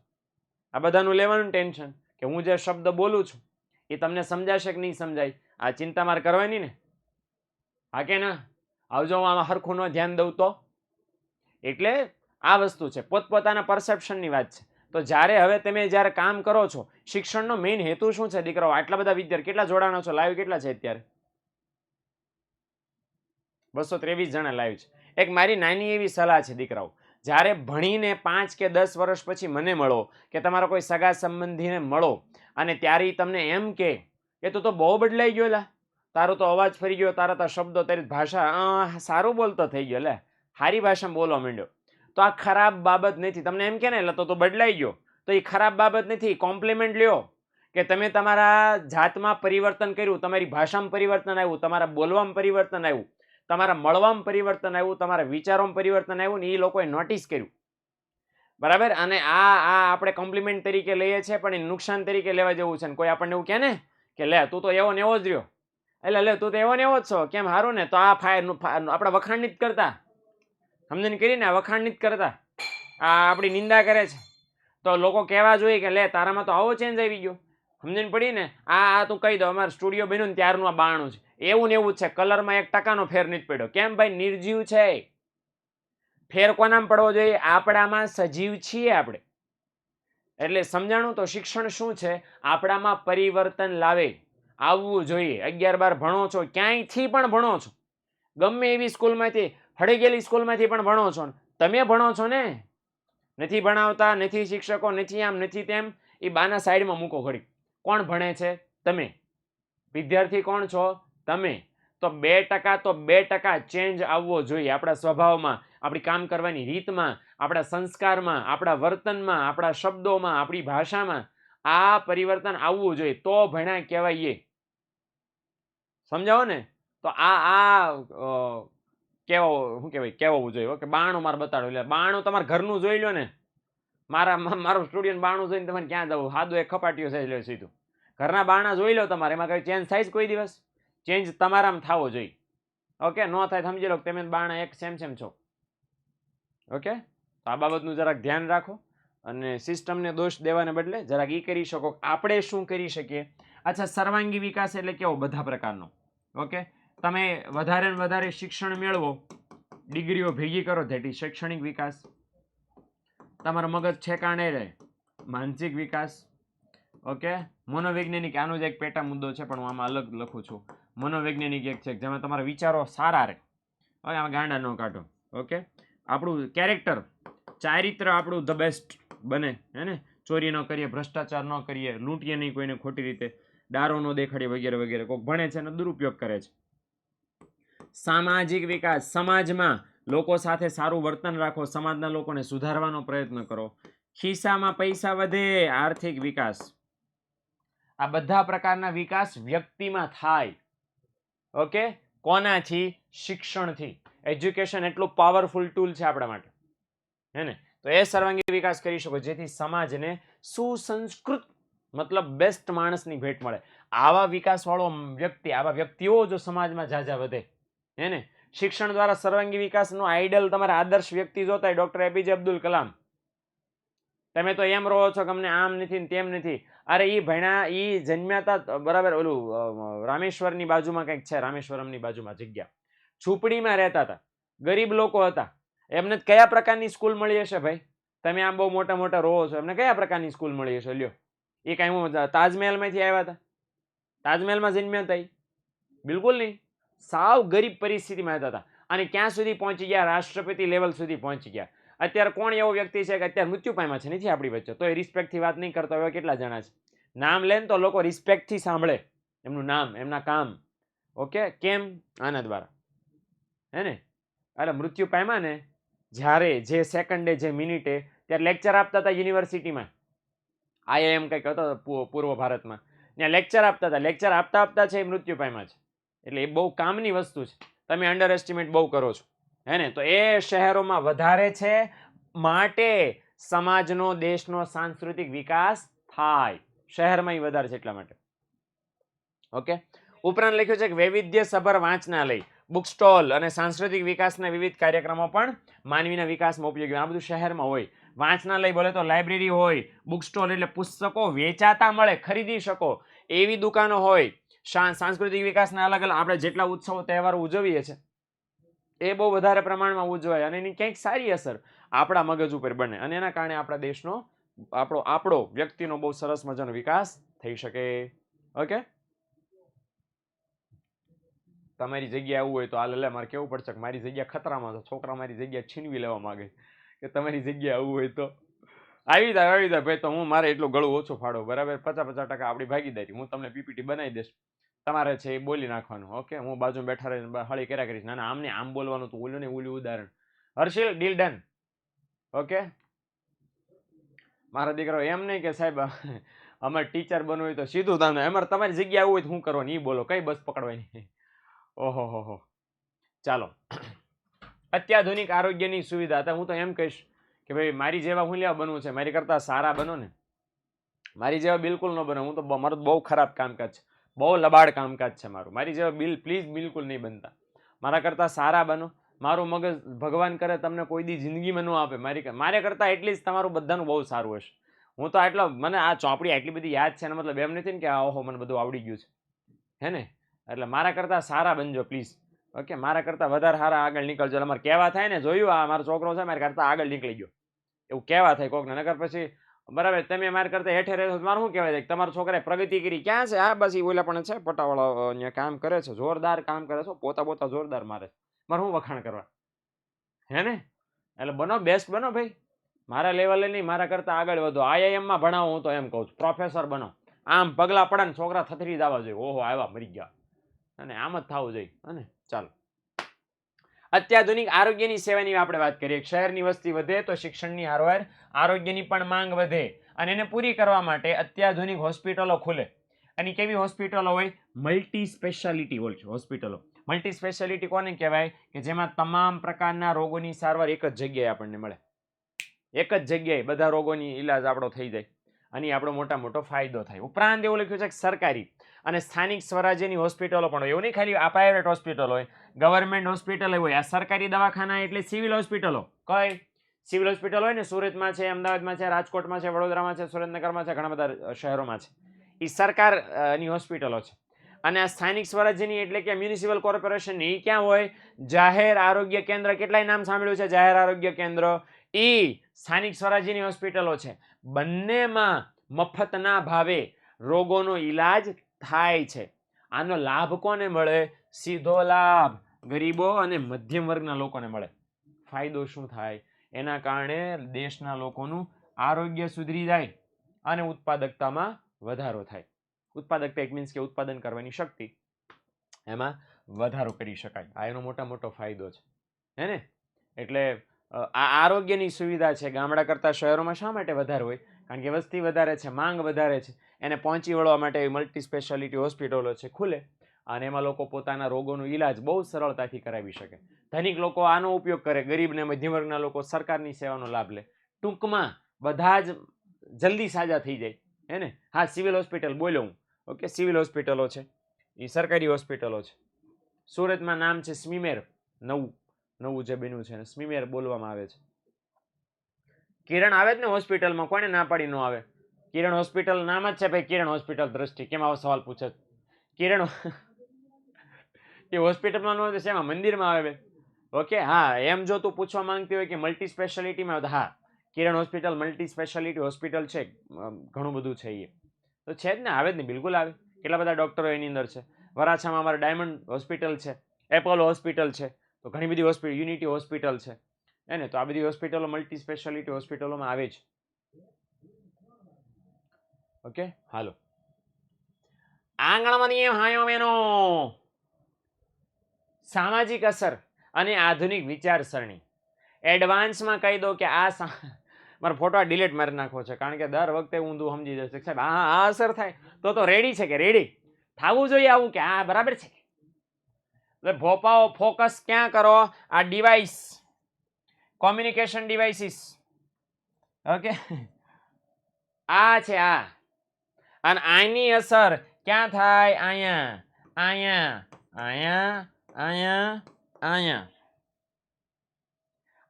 આ બધાનું લેવાનું ટેન્શન કે હું જે શબ્દ બોલું છું એ તમને સમજાશે કે નહીં સમજાય, આ ચિંતા મારે કરવાની ને. હા કે ના? આવજો, હું આમાં હરખું ન ધ્યાન દઉં તો. એટલે આ વસ્તુ છે, પોતપોતાના પરસેપ્શનની વાત છે. તો જ્યારે હવે તમે જ્યારે કામ કરો છો, શિક્ષણનો મેઇન હેતુ શું છે દીકરાઓ? આટલા બધા વિદ્યાર્થી કેટલા જોડાણો છો? લાઈવ કેટલા છે અત્યારે? 223 જણા લાઈવ છે. એક મારી નાની એવી સલાહ છે દીકરાઓ, જ્યારે ભણીને 5 કે 10 વર્ષ પછી મને મળો કે તમારા કોઈ સગા સંબંધીને મળો અને ત્યારે તમને એમ કે તું તો બહુ બદલાઈ ગયો, લા, તારો તો અવાજ ફરી ગયો, તારા તો શબ્દો, તારી ભાષા સારું બોલતો થઈ ગયો, લે, સારી ભાષામાં બોલવા માંડ્યો. તો આ ખરાબ બાબત નથી. તમને એમ કે ને એટલે તો બદલાઈ ગયો, તો એ ખરાબ બાબત નથી. કોમ્પ્લિમેન્ટ લ્યો કે તમે તમારા જાતમાં પરિવર્તન કર્યું, તમારી ભાષામાં પરિવર્તન આવ્યું, તમારા બોલવામાં પરિવર્તન આવ્યું, તમારા મળવામાં પરિવર્તન આવ્યું, તમારા વિચારોમાં પરિવર્તન આવ્યું ને એ લોકોએ નોટિસ કર્યું, બરાબર? અને આ આપણે કોમ્પ્લિમેન્ટ તરીકે લઈએ છીએ, પણ એ નુકસાન તરીકે લેવા જેવું છે. કોઈ આપણને એવું કહે ને કે લે તું તો એવો ને એવો જ રહ્યો, એટલે લે તું તો એવો ને એવો જ છો, કેમ હારું ને, તો આ આપણે વખાણ જ કરતા, સમજણ કરીને વખાણ જ કરતા, આ આપણી નિંદા કરે છે. તો લોકો કહેવા જોઈએ કે લે તારામાં તો આવો ચેન્જ આવી ગયો, સમજણ પડી ને? આ તું કહી દો અમારે સ્ટુડિયો બન્યું ને ત્યારનું આ બાણું છે, એવું ને એવું જ છે, કલરમાં 1% ફેર નથી પડ્યો. કેમ ભાઈ? નિર્જીવ છે. ફેર કોનામાં પડવો જોઈએ? આપણામાં સજીવ છીએ આપણે. એટલે સમજાણું? તો શિક્ષણ શું છે? આપણામાં પરિવર્તન લાવે, આવવું જોઈએ. 11-12 ભણો છો, ક્યાંયથી પણ ભણો છો, ગમે એવી સ્કૂલમાંથી, હળી ગયેલી સ્કૂલમાંથી પણ ભણો છો, તમે ભણો છો ને, નથી ભણાવતા, નથી શિક્ષકો, નથી આમ નથી તેમ, એ બાના સાઈડમાં મૂકો ઘડી. કોણ ભણે છે? તમે. વિદ્યાર્થી કોણ છો? તમે. તો 2% તો 2% ચેન્જ આવવો જોઈએ આપણા સ્વભાવમાં, આપણી કામ કરવાની રીતમાં, આપણા સંસ્કારમાં, આપણા વર્તનમાં, આપણા શબ્દોમાં, આપણી ભાષામાં. આ પરિવર્તન આવવું જોઈએ, તો ભણ્યા કહેવાય. સમજાવો ને? તો શું કહેવાય, કહેવું જોઈએ. ઓકે, બાણું મારે બતાડો, એટલે બાણું તમારા ઘરનું જોઈ લો ને. મારું સ્ટુડિયો બાણું જોઈને તમારે ક્યાં જવું? સાદું એક ખપાટીઓ છે એટલે સીધું ઘરના બાણા જોઈ લો તમારે, એમાં કઈ ચેન્જ થાય કોઈ દિવસ? ચેન્જ તમારામાં થવો જોઈએ. ઓકે, ન થાય સમજી લો તમે બાણા એક સેમ છો. ઓકે, તો આ બાબતનું જરાક ધ્યાન રાખો અને સિસ્ટમને દોષ દેવાને બદલે જરાક એ કરી શકો આપણે શું કરી શકીએ. અચ્છા, સર્વાંગી વિકાસ એટલે કેવો? બધા પ્રકારનો. ઓકે, તમે વધારે ને વધારે શિક્ષણ મેળવો, ડિગ્રીઓ ભેગી કરો, ધેટ ઇઝ શૈક્ષણિક વિકાસ. તમારો મગજ ઠેકાણે રહે, માનસિક વિકાસ. ઓકે, મનોવૈજ્ઞાનિક આનો જ એક પેટા મુદ્દો છે, પણ હું આમાં અલગ લખું છું. મનોવૈજ્ઞાનિક એક છે જેમાં તમારા વિચારો સારા રહે. હવે આમાં ગાંડા ન કાઢો. ઓકે, આપણું કેરેક્ટર, ચારિત્ર આપણું ધ બેસ્ટ બને, હે ને? ચોરી ન કરીએ, ભ્રષ્ટાચાર ન કરીએ, લૂંટીએ નહીં કોઈને ખોટી રીતે, દારો ન દેખાડીએ વગેરે વગેરે. કોઈક ભણે છે અને દુરુપયોગ કરે છે. સામાજિક વિકાસ, સમાજમાં લોકો સાથે સારું વર્તન રાખો, સમાજના લોકોને સુધારવાનો પ્રયત્ન કરો. ખિસ્સામાં પૈસા વધે, આર્થિક વિકાસ. આ બધા પ્રકારના વિકાસ વ્યક્તિમાં થાય. ઓકે, કોનાથી? શિક્ષણથી. એજ્યુકેશન એટલું પાવરફુલ ટૂલ છે આપણા માટે, હે ને? તો એ સર્વાંગી વિકાસ કરી શકો જેથી સમાજને સુસંસ્કૃત મતલબ બેસ્ટ માણસની ભેટ મળે. આવા વિકાસવાળો વ્યક્તિ, આવા વ્યક્તિઓ જો સમાજમાં ઝાઝા વધે, હે ને? શિક્ષણ દ્વારા સર્વાંગી વિકાસનો આઈડલ, તમારા આદર્શ વ્યક્તિ જોતા હોય ડોક્ટર એપીજે અબ્દુલ કલામ. તમે તો એમ રહો છો કે અમને આમ નથી ને તેમ નથી. અરે ઈ ભણ્યા, ઈ જન્મ્યા હતા બરાબર ઓલું રામેશ્વરની બાજુમાં કંઈક છે, રામેશ્વરમની બાજુમાં જગ્યા, ઝૂંપડીમાં રહેતા હતા, ગરીબ લોકો હતા. એમને કયા પ્રકારની સ્કૂલ મળી હશે ભાઈ? તમે આમ બહુ મોટા મોટા રહો છો, એમને કયા પ્રકારની સ્કૂલ મળી હશે? લ્યો, એ કાંઈ હું તાજમહેલમાંથી આવ્યા હતા? તાજમહેલમાં જન્મ્યા હતા? બિલકુલ નહીં. સાવ ગરીબ પરિસ્થિતિમાં હતા. અને ક્યાં સુધી પહોંચી ગયા? રાષ્ટ્રપતિ લેવલ સુધી પહોંચી ગયા. અત્યારે કોણ એવો વ્યક્તિ છે કે અત્યારે મૃત્યુ પામ્યા છે? નથી આપણી વચ્ચે, તો એ રિસ્પેક્ટથી વાત નહીં કરતા હોય કેટલા જણા છે? નામ લે ને તો લોકો રિસ્પેક્ટથી સાંભળે એમનું નામ, એમના કામ. ઓકે, કેમ? આના દ્વારા, હે ને? એટલે મૃત્યુ પામ્યા ને જ્યારે, જે સેકન્ડે, જે મિનિટે, ત્યારે લેક્ચર આપતા હતા યુનિવર્સિટીમાં. IIM કંઈક હતો પૂર્વ ભારતમાં, ત્યાં લેક્ચર આપતા હતા. લેક્ચર આપતા આપતા છે એ મૃત્યુ પામ્યા છે. એટલે એ બહુ કામની વસ્તુ છે. તમે અંડર એસ્ટિમેટ બહુ કરો છો, હે ને? તો એ શહેરોમાં વધારે છે માટે સમાજનો, દેશનો સાંસ્કૃતિક વિકાસ થાય. શહેરમાં વધારે છે એટલા માટે. ઓકે, ઉપરાંત લખ્યું છે કે વૈવિધ્ય સભર વાંચનાલય, બુક સ્ટોલ અને સાંસ્કૃતિક વિકાસના વિવિધ કાર્યક્રમો પણ માનવીના વિકાસમાં ઉપયોગી. આ બધું શહેરમાં હોય. વાંચનાલય બોલે તો લાઇબ્રેરી હોય, બુક સ્ટોલ એટલે પુસ્તકો વેચાતા મળે, ખરીદી શકો એવી દુકાનો હોય. સાંસ્કૃતિક વિકાસના અલગ અલગ આપણે જેટલા ઉત્સવો તહેવારો ઉજવીએ છીએ એ બહુ વધારે પ્રમાણમાં ઉજવાય અને એની કંઈક સારી અસર આપણા મગજ ઉપર બને અને એના કારણે આપણા દેશનો, આપણો વ્યક્તિનો બહુ સરસ મજાનો વિકાસ થઈ શકે. ઓકે, તમારી જગ્યા આવું હોય તો આ લે, મારે કેવું પડશે કે મારી જગ્યા ખતરામાં છે, છોકરા મારી જગ્યા છીનવી લેવા માંગે કે તમારી જગ્યા આવું હોય તો આવી જાય ભાઈ. તો હું મારે એટલું ગળું ઓછું ફાડો, બરાબર? 50% આપણી ભાગીદારી. હું તમને પીપીટી બનાવી દઈશ, તમારે છે એ બોલી નાખવાનું. ઓકે, હું બાજુ બેઠા રહીને હળી કર્યા કરીશ. ના આમને આમ બોલવાનું તો ઓલું ને ઓલું ઉદાહરણ. Harshil, deal done. ઓકે, મારા દીકરો એમ નહીં કે સાહેબ અમારે ટીચર બનવું હોય તો સીધું તમને, અમારે તમારી જગ્યા આવું હોય તો શું કરવાનું એ બોલો, કઈ બસ પકડવાની? ઓહો હો હો. ચાલો, અત્યાધુનિક આરોગ્યની સુવિધા. હું તો એમ કહીશ કે ભાઈ મારી જેવા હું લેવા બનવું છે, મારી કરતા સારા બનો ને. મારી જેવા બિલકુલ ન બનો. હું તો, મારું બહુ ખરાબ કામકાજ છે, બહુ લબાડ કામકાજ છે મારું. મારી જેવા પ્લીઝ બિલકુલ નહીં બનતા. મારા કરતા સારા બનો. મારું મગજ ભગવાન કરે તમને કોઈ દી જિંદગીમાં ન આપે, મારે કરતા એટલીસ્ટ તમારું બધાનું બહુ સારું હશે. હું તો આટલો, મને આ ચોપડી આટલી બધી યાદ છે, મતલબ એમ નથી ને કે ઓહો મને બધું આવડી ગયું છે, હે ને? એટલે મારા કરતા સારા બનજો પ્લીઝ. ઓકે, મારા કરતા વધારે સારા આગળ નીકળજો. અમારે કહેવા થાય ને, જોયું આ મારો છોકરો છે મારા કરતા આગળ નીકળી ગયો, એવું કહેવા થાય કોકને. નકર પછી બરાબર તમે મારા કરતા હેઠે રહેશો મારે શું કહેવાય? તમારા છોકરાએ પ્રગતિ કરી. ક્યાં છે? હા બસ એ ઓલા પણ છે પટાવાળો, અહીંયા કામ કરે છે, જોરદાર કામ કરે છે, પોતા જોરદાર મારે. મારે શું વખાણ કરવા, હે ને? એટલે બનો, બેસ્ટ બનો ભાઈ. મારા લેવલે નહીં, મારા કરતા આગળ વધો. IIM માં ભણાવો, હું તો એમ કહું છું પ્રોફેસર બનો. આમ પગલા પડે ને છોકરા થથરી જ આવવા જોઈએ, ઓહો આવ્યા, મરી ગયા, અને આમ જ થવું જોઈએ. અને ચાલો, અત્યાધુનિક આરોગ્યની સેવાની આપણે વાત કરીએ. શહેરની વસ્તી વધે તો શિક્ષણની હારવાર આરોગ્યની પણ માંગ વધે અને એને પૂરી કરવા માટે અત્યાધુનિક હોસ્પિટલો ખુલે. અને કેવી હોસ્પિટલો હોય? મલ્ટી સ્પેશિયાલિટી હોસ્પિટલો. મલ્ટી સ્પેશિયાલિટી કોને કહેવાય? કે જેમાં તમામ પ્રકારના રોગોની સારવાર એક જ જગ્યાએ આપણને મળે. એક જ જગ્યાએ બધા રોગોની ઈલાજ આપણો થઈ જાય અને આપણો મોટો ફાયદો થાય. ઉપરાંત એવું લખ્યું છે કે સરકારી અને સ્થાનિક સ્વરાજ્યની હોસ્પિટલો પણ હોય. એવું નહીં ખાલી આ પ્રાઇવેટ હોસ્પિટલ હોય, ગવર્મેન્ટ હોસ્પિટલ હોય. આ સરકારી દવાખાના એટલે સિવિલ હોસ્પિટલો. કઈ સિવિલ હોસ્પિટલ હોય ને, સુરતમાં છે, અમદાવાદમાં છે, રાજકોટમાં છે, વડોદરામાં છે, સુરેન્દ્રનગરમાં છે, ઘણા બધા શહેરોમાં છે. એ સરકારની હોસ્પિટલો છે. અને આ સ્થાનિક સ્વરાજ્યની એટલે કે મ્યુનિસિપલ કોર્પોરેશનની ક્યાં હોય? જાહેર આરોગ્ય કેન્દ્ર. કેટલાય નામ સાંભળ્યું છે જાહેર આરોગ્ય કેન્દ્ર? સ્થાનિક સ્વરાજ્યની હોસ્પિટલો છે. બંનેમાં મફતના ભાવે રોગોનો ઈલાજ થાય છે. આનો લાભ કોને મળે? સીધો લાભ ગરીબો અને મધ્યમ વર્ગના લોકોને મળે. ફાયદો શું થાય? એના કારણે દેશના લોકોનું આરોગ્ય સુધરી જાય અને ઉત્પાદકતામાં વધારો થાય. ઉત્પાદકતા ઇટ મીન્સ કે ઉત્પાદન કરવાની શક્તિ, એમાં વધારો કરી શકાય. આ એનો મોટો ફાયદો છે, હે ને? એટલે આ આરોગ્યની સુવિધા છે ગામડા કરતાં શહેરોમાં શા માટે વધારે હોય? કારણ કે વસ્તી વધારે છે, માંગ વધારે છે, એને પહોંચી વળવા માટે મલ્ટી સ્પેશિયાલિટી હોસ્પિટલો છે ખુલે, અને એમાં લોકો પોતાના રોગોનો ઈલાજ બહુ સરળતાથી કરાવી શકે. ધનિક લોકો આનો ઉપયોગ કરે, ગરીબ ને મધ્યમ વર્ગના લોકો સરકારની સેવાનો લાભ લે. ટૂંકમાં બધા જ જલ્દી સાજા થઈ જાય, હે ને? હા, સિવિલ હોસ્પિટલ બોલ્યો હું, ઓકે, સિવિલ હોસ્પિટલો છે, એ સરકારી હોસ્પિટલો છે. સુરતમાં નામ છે સ્મીમેર, નવું જે બન્યું છે સ્મીમેર બોલવામાં આવે છે. કિરણ આવે જ ને હોસ્પિટલમાં, કોને ના પાડી ન આવે? કિરણ હોસ્પિટલ નામ જ છે ભાઈ, કિરણ હોસ્પિટલ દ્રષ્ટિ. કેમ આવો સવાલ પૂછે? કિરણ એ હોસ્પિટલમાં ન હોય તો શેમાં, મંદિરમાં આવે? ઓકે, હા, એમ જો તું પૂછવા માંગતી હોય કે મલ્ટી સ્પેશિયાલિટીમાં, હા, કિરણ હોસ્પિટલ મલ્ટી સ્પેશિયાલિટી હોસ્પિટલ છે, ઘણું બધું છે, એ તો છે જ ને, આવે જ ને, બિલકુલ આવે. કેટલા બધા ડોક્ટરો એની અંદર છે. વરાછામાં અમારે ડાયમંડ હોસ્પિટલ છે, એપોલો હોસ્પિટલ છે, તો ઘણી બધી હોસ્પિટલ, યુનિટી હોસ્પિટલ છે, એને તો આ બધી હોસ્પિટલો મલ્ટી સ્પેશિયાલિટી હોસ્પિટલોમાં આવે છે. ઓકે, હાલો. આંગણવાડી સામાજિક અસર અને આધુનિક વિચારસરણી. એડવાન્સમાં કહી દો કે આ મારો ફોટો ડિલીટ મારી નાખવો છે, કારણ કે દર વખતે ઊંધું સમજી જશે સાહેબ. આ અસર થાય તો રેડી છે કે રેડી થવું જોઈએ આવું, કે હા બરાબર છે. એટલે ભોપાઓ ફોકસ ક્યાં કરો? આ ડિવાઇસ, કોમ્યુનિકેશન ડિવાઇસીસ, ઓકે, આ છે આ. અને આની અસર ક્યાં થાય? અહીંયા, અહીંયા, અહીંયા, અહીંયા, અહીંયા.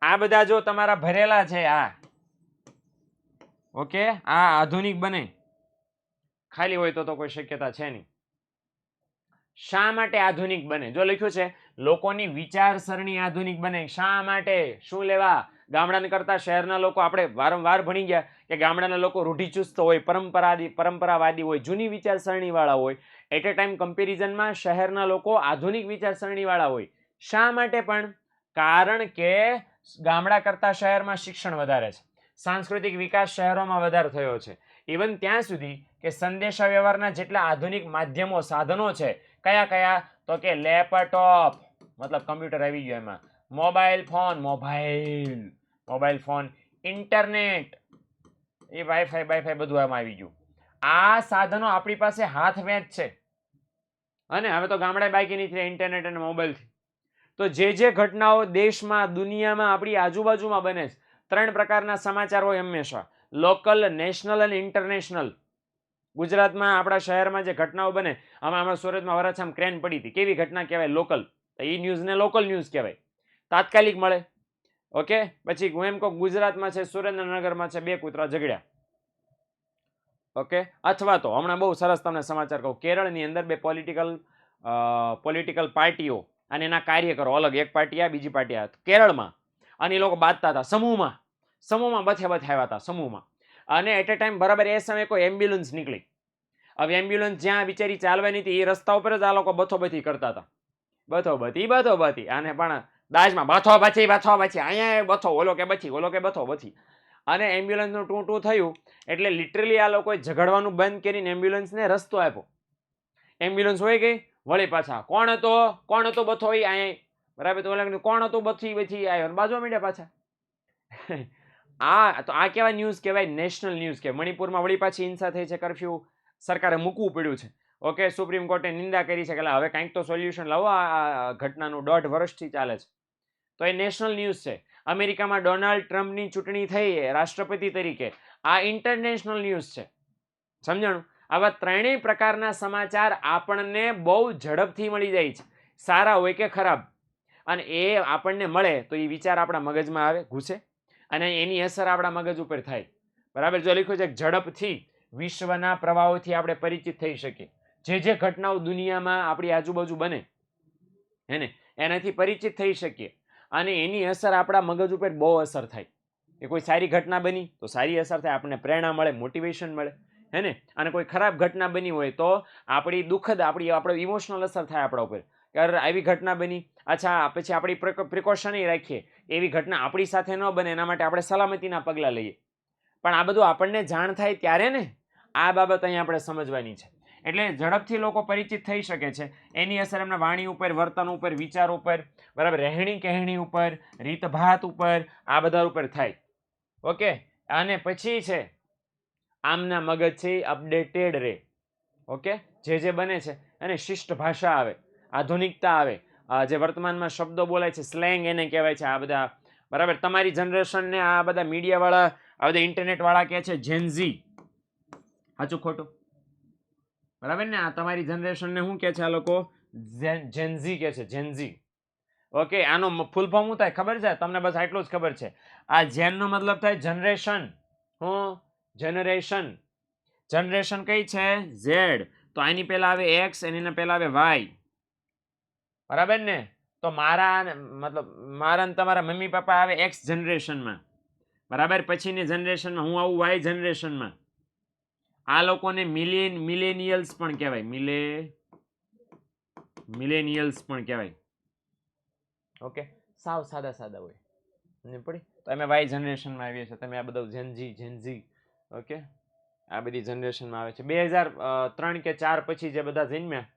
આ બધા જો તમારા ભરેલા છે આ, ઓકે, આ આધુનિક બને, ખાલી હોય તો કોઈ શક્યતા છે નહીં. શા માટે આધુનિક બને? જો લખ્યું છે લોકોની વિચારસરણી આધુનિક બને. શા માટે? શું લેવા? ગામડાને કરતા શહેરના લોકો, આપણે વારંવાર ભણી ગયા કે ગામડાના લોકો રૂઢિચુસ્ત હોય, પરંપરાવાદી હોય, જૂની વિચારસરણી વાળા હોય. એટ એ ટાઈમ કમ્પેરિઝનમાં શહેરના લોકો આધુનિક વિચારસરણી વાળા હોય. શા માટે? પણ કારણ કે ગામડા કરતા શહેરમાં શિક્ષણ વધારે છે, સાંસ્કૃતિક વિકાસ શહેરોમાં વધારે થયો છે. ઇવન ત્યાં સુધી કે સંદેશા વ્યવહારના જેટલા આધુનિક માધ્યમો, સાધનો છે, કયા કયા? તો કે લેપટોપ, મતલબ કમ્પ્યુટર આવી ગયો એમાં, મોબાઈલ ફોન, ઇન્ટરનેટ, એ વાઈફાઈ બધું એમાં આવી ગયું. આ સાધનો આપણી પાસે હાથ વેચ છે. અને હવે તો ગામડા બાકી નથી, ઇન્ટરનેટ અને મોબાઈલથી. તો જે ઘટનાઓ દેશમાં, દુનિયામાં, આપણી આજુબાજુમાં બને છે, 3 પ્રકારના સમાચાર હોય હંમેશા: લોકલ, નેશનલ અને ઇન્ટરનેશનલ. ગુજરાતમાં આપણા શહેરમાં જે ઘટનાઓ બને, આમાં સુરતમાં વરાછામાં ક્રેન પડી હતી, કેવી ઘટના કહેવાય? લોકલ. તો એ ન્યૂઝને લોકલ ન્યૂઝ કહેવાય, તાત્કાલિક મળે. ઓકે, પછી હું એમ કહું ગુજરાતમાં છે, સુરેન્દ્રનગરમાં છે, 2 કૂતરા ઝઘડ્યા, ઓકે. અથવા તો હમણાં બહુ સરસ તમને સમાચાર કહું, કેરળની અંદર 2 પોલિટિકલ પાર્ટીઓ અને એના કાર્યકરો અલગ, એક પાર્ટી આ, બીજી પાર્ટી આ, કેરળમાં, અને એ લોકો બાંધતા હતા સમૂહમાં બથે આવ્યા હતા સમૂહમાં. અને એટ એ ટાઈમ બરાબર એ સમયે કોઈ એમ્બ્યુલન્સ નીકળી. હવે એમ્બ્યુલન્સ જ્યાં બિચારી ચાલવાની હતી એ રસ્તા ઉપર જ આ લોકો બથોબથી કરતા હતા, બથોબથી. આને પણ દાજમાં બથો બચી, અહીંયા બથો, ઓલો કે બથી. અને એમ્બ્યુલન્સનું ટૂં થયું એટલે લિટરલી આ લોકોએ ઝઘડવાનું બંધ કરીને એમ્બ્યુલન્સને રસ્તો આપ્યો. એમ્બ્યુલન્સ હોય ગઈ, વળી પાછા કોણ હતો બથો, અહીંયા બરાબર, તો કોણ હતું બથી આવ્યો, બાજવા માંડ્યા પાછા. આ કેવા ન્યૂઝ કહેવાય? નેશનલ ન્યૂઝ કહેવાય. મણિપુરમાં વળી પાછી હિંસા થઈ છે, કર્ફ્યુ સરકારે મૂકવું પડ્યું છે, ઓકે. સુપ્રીમ કોર્ટે નિંદા કરી છે કે હવે કંઈક તો સોલ્યુશન લાવો, આ ઘટનાનું 1.5 વર્ષથી ચાલે છે. તો એ નેશનલ ન્યૂઝ છે. અમેરિકામાં ડોનાલ્ડ ટ્રમ્પની ચૂંટણી થઈ રાષ્ટ્રપતિ તરીકે, આ ઇન્ટરનેશનલ ન્યૂઝ છે. સમજાણું? આવા 3 પ્રકારના સમાચાર આપણને બહુ ઝડપથી મળી જાય છે, સારા હોય કે ખરાબ. અને એ આપણને મળે તો એ વિચાર આપણા મગજમાં આવે, ઘૂસે, અને એની અસર આપણા મગજ ઉપર થાય. બરાબર? જો લખ્યું છે ઝડપથી વિશ્વના પ્રવાહોથી આપણે પરિચિત થઈ શકીએ. જે ઘટનાઓ દુનિયામાં આપણી આજુબાજુ બને, હેને, એનાથી પરિચિત થઈ શકીએ. અને એની અસર આપણા મગજ ઉપર બહુ અસર થાય. કે કોઈ સારી ઘટના બની તો સારી અસર થાય, આપણને પ્રેરણા મળે, મોટિવેશન મળે, હેને. અને કોઈ ખરાબ ઘટના બની હોય તો આપણી દુઃખદ, આપણે ઇમોશનલ અસર થાય આપણા ઉપર. કે આવી ઘટના બની, અચ્છા, પછી આપણી પ્રિકોશન રાખીએ, એવી ઘટના આપણી સાથે ન બને એના માટે આપણે સલામતીના પગલાં લઈએ. પણ આ બધું આપણને જાણ થાય ત્યારે ને, આ બાબત અહીંયા આપણે સમજવાની છે. એટલે ઝડપથી લોકો પરિચિત થઈ શકે છે. એની અસર એમના વાણી ઉપર, વર્તન ઉપર, વિચાર ઉપર, બરાબર, રહેણી કહેણી ઉપર, રીતભાત ઉપર, આ બધા ઉપર થાય. ઓકે, અને પછી છે આમના મગજ છે અપડેટેડ રહે. ઓકે, જે બને છે અને શિષ્ટ ભાષા આવે, આધુનિકતા આવે, જે વર્તમાનમાં શબ્દો બોલાય છે, સ્લેંગ એને કહેવાય છે. આ બધા બરાબર, તમારી જનરેશનને આ બધા મીડિયાવાળા, આ બધા ઇન્ટરનેટવાળા કહે છે જેનઝી. સાચું ખોટું? બરાબર ને? આ તમારી જનરેશનને શું કહે છે આ લોકો? જેનઝી કહે છે, જેનઝી. ઓકે, આનો ફૂલ ફોર્મ શું થાય ખબર છે તમને? બસ આટલું જ ખબર છે. આ જેનનો મતલબ થાય જનરેશન. હું જનરેશન. જનરેશન કઈ છે? ઝેડ. તો આની પહેલા આવે એક્સ અને એના પહેલા આવે વાય. બરાબર ને? તો મારા મતલબ મારા ને તમારા મમ્મી પપ્પા આવે એક્સ જનરેશનમાં, બરાબર. પછીની જનરેશનમાં હું આવું વાય જનરેશનમાં. આ લોકોને મિલેનિયલ્સ પણ કહેવાય. મિલેનિયલ્સ પણ કહેવાય. ઓકે, સાવ સાદા સાદા હોય. સમજ પડી? તો અમે વાય જનરેશનમાં આવીએ છીએ. તમે આ બધું જેનઝી. ઓકે, આ બધી જનરેશનમાં આવે છે. 2003 કે 4 પછી જે બધા જન્મ્યા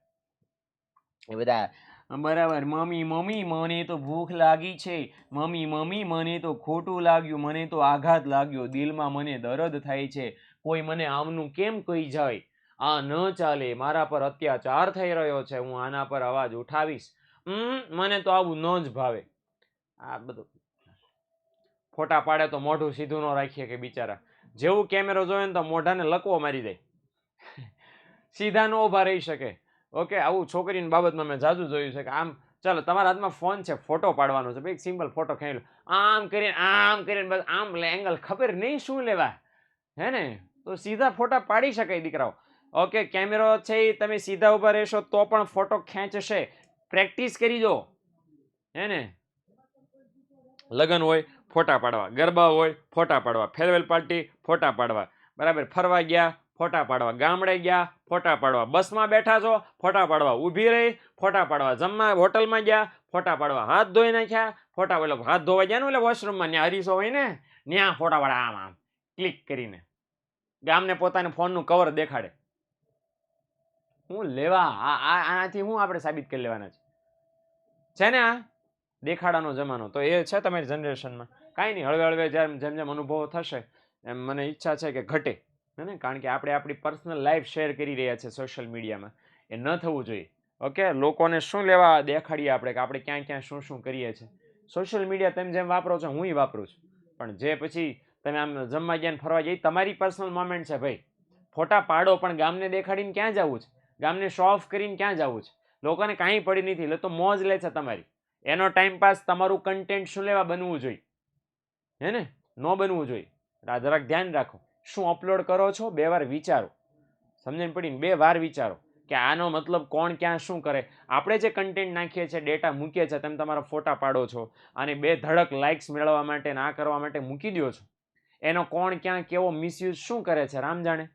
એ બધા બરાબર, મમ્મી મને તો ભૂખ લાગી છે, મમ્મી મને તો ખોટું લાગ્યું, મને તો આઘાત લાગ્યો, દિલમાં મને દર્દ થાય છે, કોઈ મને આમનું કેમ કહી જાય, આ ન ચાલે, મારા પર અત્યાચાર થઈ રહ્યો છે, હું આના પર અવાજ ઉઠાવીશ, મને તો આવું ન જ ભાવે. આ બધું ફોટા પાડે તો મોઢું સીધું ન રાખીએ કે બિચારા, જેવું કેમેરો જોયો ને તો મોઢાને લકવો મારી દે, સીધા ન ઉભા રહી શકે. ઓકે, આવું છોકરીની બાબતમાં મેં જાજુ જોયું છે કે આમ ચાલો તમારા હાથમાં ફોન છે, ફોટો પાડવાનો છે, ભાઈ સિમ્પલ ફોટો ખેંચી લો, આમ કરીને બસ આમ એંગલ ખબર નહીં શું લેવા, હે ને? તો સીધા ફોટા પાડી શકાય દીકરાઓ. ઓકે, કેમેરો છે એ તમે સીધા ઉભા રહેશો તો પણ ફોટો ખેંચશે. પ્રેક્ટિસ કરી દો, હે ને? લગ્ન હોય ફોટા પાડવા, ગરબા હોય ફોટા પાડવા, ફેરવેલ પાર્ટી ફોટા પાડવા, બરાબર, ફરવા ગયા ફોટા પાડવા, ગામડે ગયા ફોટા પાડવા, બસમાં બેઠા છો ફોટા પાડવા, ઊભી રહી ફોટા પાડવા, જમવા હોટલમાં ગયા ફોટા પાડવા, હાથ ધોઈ નાખ્યા ફોટા પાડવા, હાથ ધોવા ગયા ને એટલે વોશરૂમમાં ત્યાં હરીસો હોય ને ત્યાં ફોટા પાડવા, આમ ક્લિક કરીને ગામને પોતાને ફોનનું કવર દેખાડે. હું લેવા આનાથી હું આપણે સાબિત કરી લેવાના છે ને? આ દેખાડાનો જમાનો તો એ છે તમારી જનરેશનમાં. કાંઈ નહીં, હળવે હળવે જેમ જેમ અનુભવો થશે એમ મને ઈચ્છા છે કે ઘટે, હે ને? કારણ કે આપણે આપણી પર્સનલ લાઈફ શેર કરી રહ્યા છીએ સોશિયલ મીડિયામાં, એ ન થવું જોઈએ. ઓકે, લોકોને શું લેવા દેખાડીએ આપણે કે આપણે ક્યાં ક્યાં શું શું કરીએ છીએ. સોશિયલ મીડિયા તમે જેમ વાપરો છો હું વાપરું છું, પણ જે પછી તમે આમ જમવા ગયા ફરવા જઈ તમારી પર્સનલ મોમેન્ટ છે ભાઈ. ફોટા પાડો પણ ગામને દેખાડીને ક્યાં જવું છે? ગામને શો ઓફ કરીને ક્યાં જવું છે? લોકોને કાંઈ પડી નથી, એટલે તો મોજ લે છે તમારી. એનો ટાઈમ પાસ તમારું કન્ટેન્ટ શું લેવા બનવું જોઈએ, હે ને? ન બનવું જોઈએ. જરાક ધ્યાન રાખો, શું અપલોડ કરો છો 2 વાર વિચારો. સમજણ પડીને 2 વાર વિચારો કે આનો મતલબ કોણ ક્યાં શું કરે. આપણે જે કન્ટેન્ટ નાખીએ છીએ, ડેટા મૂકીએ છીએ, તમે તમારા ફોટા પાડો છો અને 2 ધડક લાઇક્સ મેળવવા માટે ના કરવા માટે મૂકી દો છો, એનો કોણ ક્યાં કેવો મિસયુઝ શું કરે છે રામ જાણે,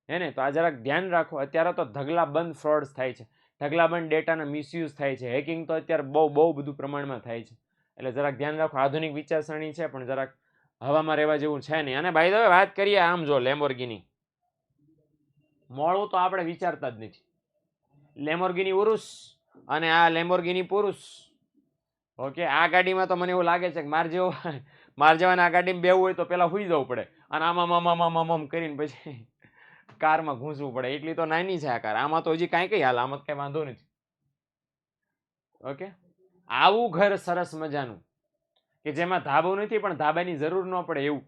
હે ને? તો આ જરાક ધ્યાન રાખો. અત્યારે તો ઢગલાબંધ ફ્રોડ્સ થાય છે, ઢગલાબંધ ડેટાનો મિસયુઝ થાય છે, હેકિંગ તો અત્યારે બહુ બધું પ્રમાણમાં થાય છે. એટલે જરાક ધ્યાન રાખો. આધુનિક વિચારસરણી છે પણ જરાક હવામાં રહેવા જેવું છે નહીં. અને બાય ધ વે વાત કરીએ આમ જો લેમ્બોર્ગિની, મોળું તો આપણે વિચારતા જ નથી. લેમ્બોર્ગિની ઉરુસ અને આ લેમ્બોર્ગિની પુરુષ. ઓકે, આ ગાડીમાં તો મને એવું લાગે છે કે માર જેવાને આ ગાડીમાં બેવું હોય તો પેલા હુઈ જવું પડે અને આમ કરીને પછી કારમાં ઘૂસવું પડે. એટલી તો નાની છે આ કાર. આમાં તો હજી કઈ હાલ, આમાં કઈ વાંધો નથી. ઓકે, આવું ઘર સરસ મજાનું કે જેમાં ધાબો નથી પણ ધાબાની જરૂર ન પડે એવું,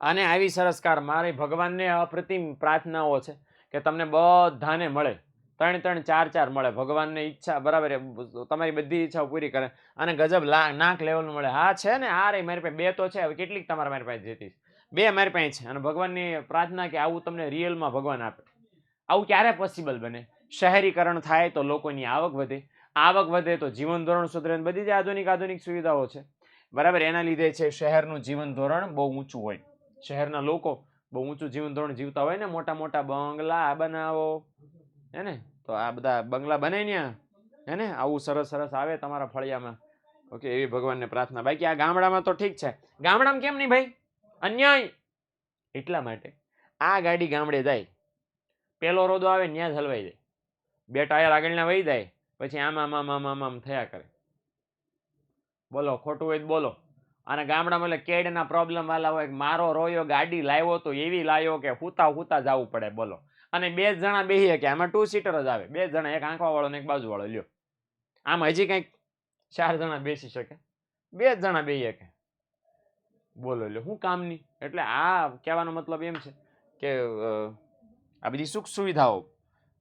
અને આવી સરસ કાર. મારી ભગવાનને અપ્રતિમ પ્રાર્થનાઓ છે કે તમને બધાને મળે, 3 4 મળે. ભગવાનને ઈચ્છા બરાબર તમારી બધી ઈચ્છાઓ પૂરી કરે અને ગજબ નાક લેવલનું મળે. હા છે ને, આ રે મારી પાસે 2 તો છે. હવે કેટલીક તમારા મારી પાસે જતી 2 મારી પાસે છે. અને ભગવાનની પ્રાર્થના કે આવું તમને રિયલમાં ભગવાન આપે. આવું ક્યારે પોસિબલ બને? શહેરીકરણ થાય તો લોકોની આવક વધે, આવક વધે તો જીવન ધોરણ સુધરે, બધી જ આધુનિક સુવિધાઓ છે, બરાબર. એના લીધે છે શહેરનું જીવન ધોરણ બહુ ઊંચું હોય, શહેરના લોકો બહુ ઊંચું જીવન ધોરણ જીવતા હોય ને, મોટા મોટા બંગલા બનાવો, હે ને? તો આ બધા બંગલા બને ને, હે ને? આવું સરસ સરસ આવે તમારા ફળિયામાં. ઓકે, એવી ભગવાનને પ્રાર્થના. બાકી આ ગામડામાં તો ઠીક છે. ગામડામાં કેમ નહીં ભાઈ? અન્યાય એટલા માટે આ ગાડી ગામડે જાય પેલો રોદો આવે ત્યાં જ હલવાઈ જાય, બે ટાયર આગળના વહી જાય, પછી આમ થયા કરે. બોલો ખોટું હોય તો બોલો. અને ગામડામાં એટલે કેડના પ્રોબ્લેમ વાળા હોય, મારો રોયો ગાડી લાવ્યો તો એવી લાવ્યો કે હુતા જવું પડે. બોલો, અને બે જ જણા બેહીએ કે આમાં 2 સીટર જ આવે, બે જણા, એક આંખવા વાળો ને એક બાજુ વાળો. લ્યો, આમ હજી કંઈક 4 જણા બેસી શકે, બે જ જણા બેહીએ કે. બોલો લ્યો, શું કામની. એટલે આ કહેવાનો મતલબ એમ છે કે આ બધી સુખ સુવિધાઓ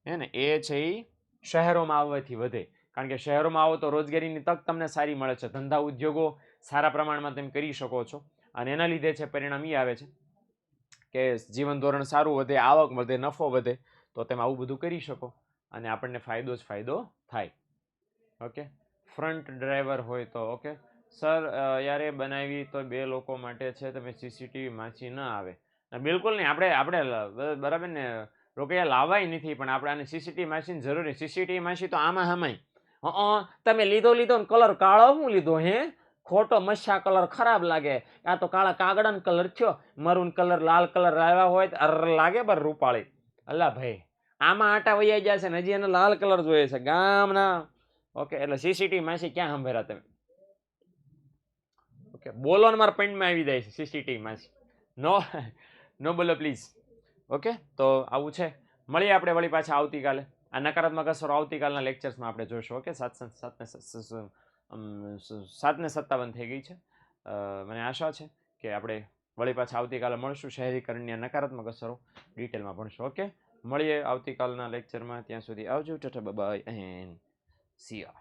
હે ને એ છે એ શહેરોમાં આવવાથી વધે. કારણ કે શહેરોમાં આવો તો રોજગારીની તક તમને સારી મળે છે, ધંધા ઉદ્યોગો સારા પ્રમાણમાં તમે કરી શકો છો, અને એના લીધે છે પરિણામ એ આવે છે કે જીવન ધોરણ સારું વધે, આવક વધે, નફો વધે, તો તમે આવું બધું કરી શકો અને આપણને ફાયદો જ ફાયદો થાય. ઓકે, ફ્રન્ટ ડ્રાઈવર હોય તો ઓકે સર યારે બનાવી તો 2 લોકો માટે છે, તમે સીસીટીવી માછી ન આવે. બિલકુલ નહીં, આપણે બરાબર ને રોકડિયા લાવવાય નથી, પણ આપણે આને સીસીટીવી માછીની જરૂર નહીં. સીસીટીવી માછી તો આમાં હમાય. તમે લીધો ને કલર કાળો હું લીધો હે, ખોટો મસ્યા કલર ખરાબ લાગે, આ તો કાળા કાગડાનો કલર થયો, મરૂન કલર, લાલ કલર લાવ્યા હોય તો અર લાગે બર રૂપાળી. અલ્લા ભાઈ, આમાં આટા વૈયા ગયા છે ને હજી એને લાલ કલર જોઈએ છે ગામના. ઓકે, એટલે સીસીટીવી માછી ક્યાં સંભેરા તમે. ઓકે, બોલો ને મારા પોઈન્ટમાં આવી જાય છે સીસીટીવી માછી. નો બોલો પ્લીઝ. ઓકે, તો આવું છે. મળીએ આપણે વળી પાછા આવતીકાલે. આ નકારાત્મક અસરો આવતીકાલના લેક્ચર્સમાં આપણે જોઈશું. ઓકે, 7:57 થઈ ગઈ છે. મને આશા છે કે આપણે વળી પાછા આવતીકાલે મળશું. શહેરીકરણની નકારાત્મક અસરો ડિટેલમાં ભણશું. ઓકે, મળીએ આવતીકાલના લેક્ચરમાં. ત્યાં સુધી આવજો, Tata by and C you.